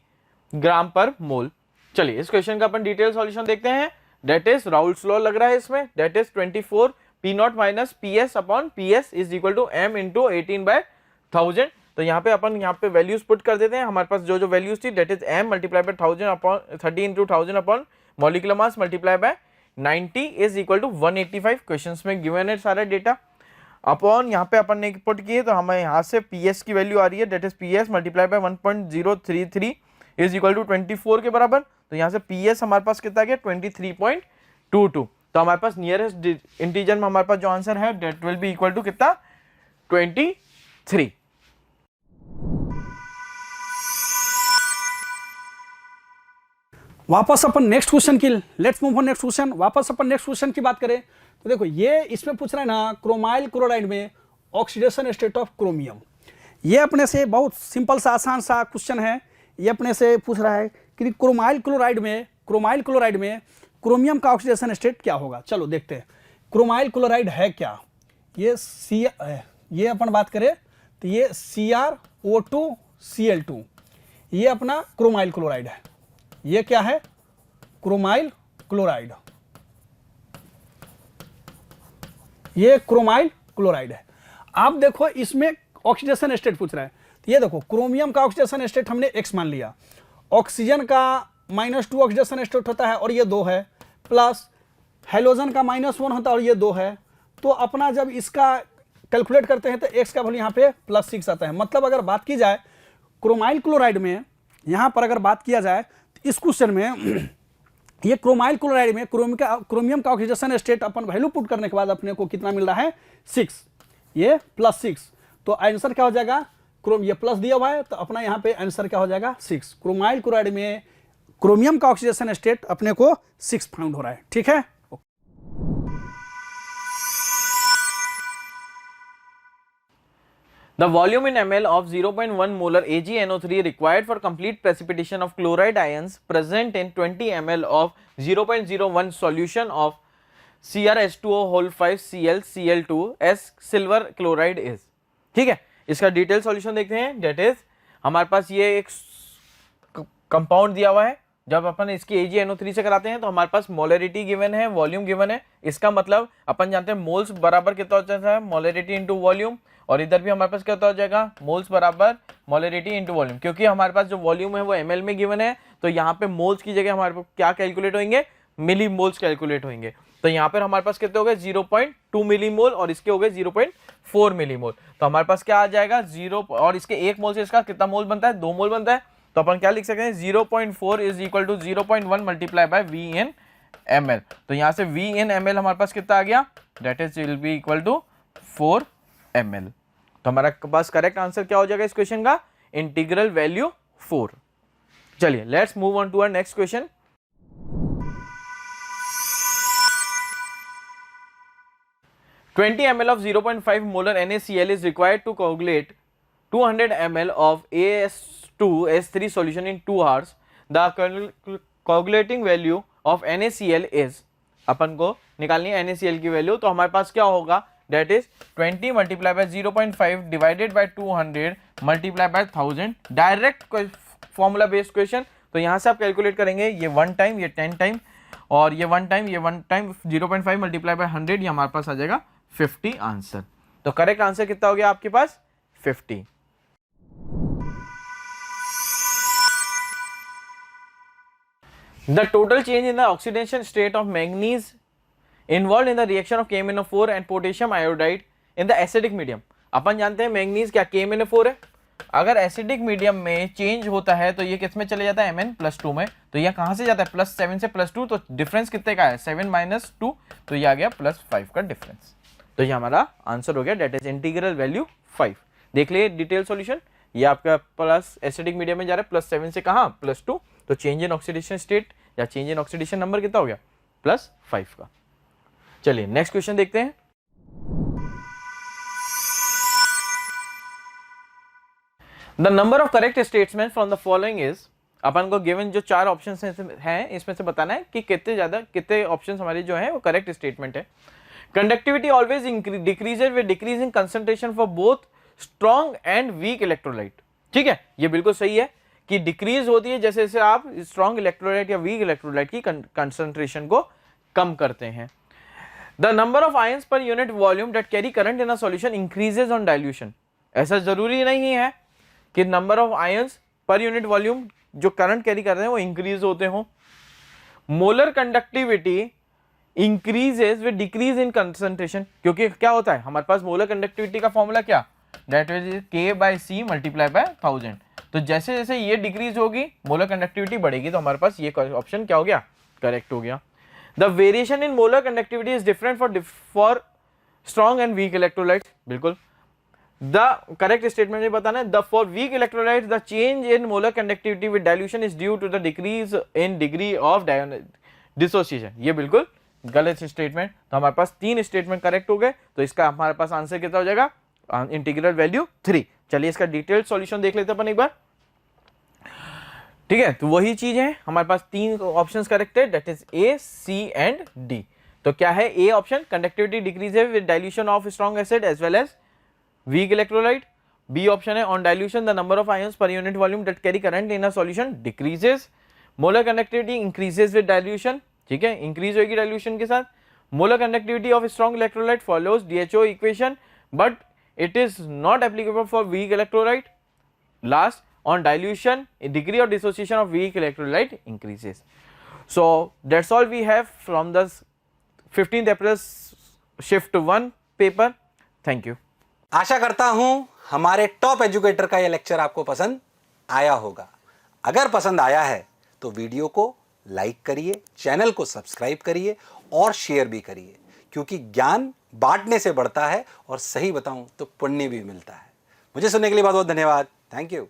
ग्राम पर मोल। चलिए इस क्वेश्चन का अपन डिटेल सॉल्यूशन देखते हैं। दैट इज राउल्स लॉ लग रहा है इसमें, that is 24 P0 minus PS upon PS is equal to M into 18/1000। तो यहाँ पे अपन यहाँ पे वैल्यूज पुट कर देते हैं। हमारे पास जो जो वैल्यूज थी that is M multiply by 1000 upon 30 into 1000 upon molecular mass multiply by 90 is equal to 185। Questions में गिवन है सारा डेटा अपॉन यहाँ पे अपन ने पुट किए, तो हमें यहाँ से PS की वैल्यू आ रही है that is PS multiply by 1.033 is equal to 24 के बराबर। तो यहाँ से PS हमारे पास कितना गया 23.22। तो हमारे पास नियरेस्ट इंटीजर में हमारे पास जो आंसर है that will be equal to कितना 23। वापस अपन नेक्स्ट क्वेश्चन की let's move on next question. वापस अपन नेक्स्ट क्वेश्चन की बात करें तो देखो ये इसमें पूछ रहा है ना क्रोमाइल क्लोराइड में ऑक्सीडेशन स्टेट ऑफ क्रोमियम। ये अपने से बहुत सिंपल सा आसान सा क्वेश्चन है। ये अपने से पूछ रहा है कि क्रोमाइल क्लोराइड में क्रोमियम का ऑक्सीडेशन स्टेट क्या होगा। चलो देखते हैं क्रोमाइल क्लोराइड है क्या। ये अपन बात करें तो ये CrO2Cl2 ये अपना क्रोमाइल क्लोराइड है। ये क्या है क्रोमाइल क्लोराइड, ये क्रोमाइल क्लोराइड है। आप देखो इसमें ऑक्सीडेशन स्टेट पूछ रहा है, तो ये देखो क्रोमियम का ऑक्सीडेशन स्टेट हमने X मान लिया, ऑक्सीजन का -2 ऑक्सीडेशन स्टेट होता है और ये 2 है, प्लस हेलोजन का -1 होता है और ये 2 है। तो अपना जब इसका कैलकुलेट करते हैं तो X का वैल्यू यहाँ पे +6 आता है। मतलब अगर बात की जाए क्रोमाइल क्लोराइड में, यहाँ पर अगर बात किया जाए तो इस क्वेश्चन में ये क्रोमाइल क्लोराइड में क्रोमियम का ऑक्सीडेशन स्टेट अपन वैल्यू पुट करने के बाद अपने को कितना मिल रहा है 6, ये +6। तो आंसर क्या हो जाएगा ये प्लस दिया हुआ है तो अपना यहाँ पे आंसर क्या हो जाएगा 6। क्रोमाइल क्लोराइड में क्रोमियम का ऑक्सीडेशन स्टेट अपने को 6 फाउंड हो रहा है, ठीक है। The volume in ml of 0.1 molar AgNO3 required for complete precipitation of chloride ions present in 20 ml of 0.01 solution of CrH2O whole 5 Cl Cl2 as silver chloride is. ठीक है, इसका डिटेल सॉल्यूशन देखते हैं. डेट इज हमारे पास ये एक compound दिया हुआ है. जब अपन इसकी AgNO3 से कराते हैं तो हमारे पास मोलरिटी गिवन है, वॉल्यूम गिवन है. इसका मतलब अपन जानते हैं मोल्स बराबर कितना हो जाता है, मोलरिटी इंटू वॉल्यूम. और इधर भी हमारे पास क्या हो जाएगा, मोल्स बराबर मोलरिटी इंटू वॉल्यूम. क्योंकि हमारे पास जो वॉल्यूम है वो ml में गिवन है, तो यहाँ पे मोल्स की जगह हमारे पास क्या कैलकुलेट होंगे, मिली मोल्स कैलकुलेट होंगे. तो यहाँ पर हमारे पास कितने हो गए, 0.2 मिली मोल और इसके हो गए 0.4 मिली मोल. तो हमारे पास क्या आ जाएगा 0, और इसके एक मोल से इसका कितना मोल बनता है, 2 मोल बनता है. तो अपन क्या लिख सकते हैं, 0.4 is equal to 0.1 multiply by V in ml. तो यहाँ से V in ml हमारे पास कितना आ गया, that is will be equal to 4 ml. तो हमारा पास करेक्ट आंसर क्या हो जाएगा इस क्वेश्चन का, इंटीग्रल वैल्यू 4. चलिए let's move on to our next question. $20 ml of 0.5 molar NaCl is required to coagulate 200 ml of AS2S3 solution in 2 hours. The coagulating value of NaCl is, अपन को निकालनी है NaCl की value. तो हमारे पास क्या होगा, that is 20 multiplied by 0.5 divided by 200 multiplied by 1000. Direct formula based question. तो यहाँ से आप कैलकुलेट करेंगे, ये 1 टाइम, ये 10 टाइम, और ये 1 टाइम, ये 1 टाइम. 0.5 मल्टीप्लाई बाय 100, ये हमारे पास आ जाएगा 50 आंसर. तो करेक्ट आंसर कितना हो गया आपके पास, 50. The total change in the oxidation state of manganese involved in the reaction of KMnO4 and potassium iodide in the acidic medium. अपन जानते हैं मैंगनीज क्या KMnO4 है. अगर एसिडिक मीडियम में चेंज होता है तो ये किस में चले जाता है, Mn+2 में. तो ये कहां से जाता है, +7 से +2. तो डिफरेंस कितने का है, 7 - 2. तो ये आ गया +5 का डिफरेंस. तो ये हमारा आंसर हो गया, डेट इज इंटीग्रल वैल्यू 5. देख लिए डिटेल सॉल्यूशन. ये आपका प्लस एसिडिक मीडियम में जा रहा है, +7 से कहां, +2. तो चेंज इन ऑक्सीडेशन स्टेट या चेंज इन ऑक्सीडेशन नंबर कितना हो गया, +5 का. चलिए नेक्स्ट क्वेश्चन देखते हैं. The number of correct statement from the following is, अपन को गिवन जो 4 ऑप्शन हैं इसमें से बताना है कि कितने ऑप्शन हमारे जो हैं वो करेक्ट स्टेटमेंट है. Conductivity always decreases with decreasing concentration for both strong and weak electrolyte. ठीक है, ये बिल्कुल सही है कि डिक्रीज होती है जैसे जैसे आप स्ट्रॉन्ग इलेक्ट्रोलाइट या वीक इलेक्ट्रोलाइट की कंसंट्रेशन को कम करते हैं. The number of ions per unit volume that carry current in a solution increases on dilution. ऐसा जरूरी नहीं है कि number of ions per unit volume जो करंट कैरी कर रहे हैं वो इंक्रीज होते हो. Molar conductivity increases with decrease in concentration. क्योंकि क्या होता है हमारे पास मोलर कंडक्टिविटी का फॉर्मूला क्या, that is K/C multiply by 1000. तो जैसे जैसे ये डिक्रीज होगी मोलर कंडक्टिविटी बढ़ेगी. तो हमारे पास ये ऑप्शन क्या हो गया, करेक्ट हो गया. The variation in molar conductivity is different for strong and weak electrolytes. बिल्कुल द करेक्ट स्टेटमेंट में बताना है, the for weak electrolytes the change in molar conductivity with dilution is due to the decrease in degree of dissociation. ये बिल्कुल गलत statement. तो हमारे पास 3 स्टेटमेंट करेक्ट हो गए. तो इसका हमारे पास आंसर कितना हो जाएगा, इंटीग्रल वैल्यू 3. चलिए इसका डिटेल्ड सॉल्यूशन देख लेते हैं अपन एक बार. ठीक है, तो वही चीज है, हमारे पास 3 ऑप्शंस करेक्ट है, that is A, C and D. तो क्या है A option, conductivity decreases with dilution of strong acid as well as weak electrolyte. B option है on dilution the number of ions per unit volume that carry current in a solution decreases. Molar conductivity increases with dilution. ठीक है, increase होगी dilution के साथ. Molar conductivity of strong electrolyte follows DHO equation but it is not applicable for weak electrolyte. Last, on dilution, degree of dissociation of weak electrolyte increases. So that's all we have from the 15th April shift 1 paper. Thank you. आशा करता हूं हमारे top educator का यह lecture आपको पसंद आया होगा. अगर पसंद आया है तो वीडियो को लाइक करिए, चैनल को सब्सक्राइब करिए और शेयर भी करिए, क्योंकि ज्ञान बांटने से बढ़ता है और सही बताऊं तो पुण्य भी मिलता है. मुझे सुनने के लिए बहुत बहुत धन्यवाद. Thank you.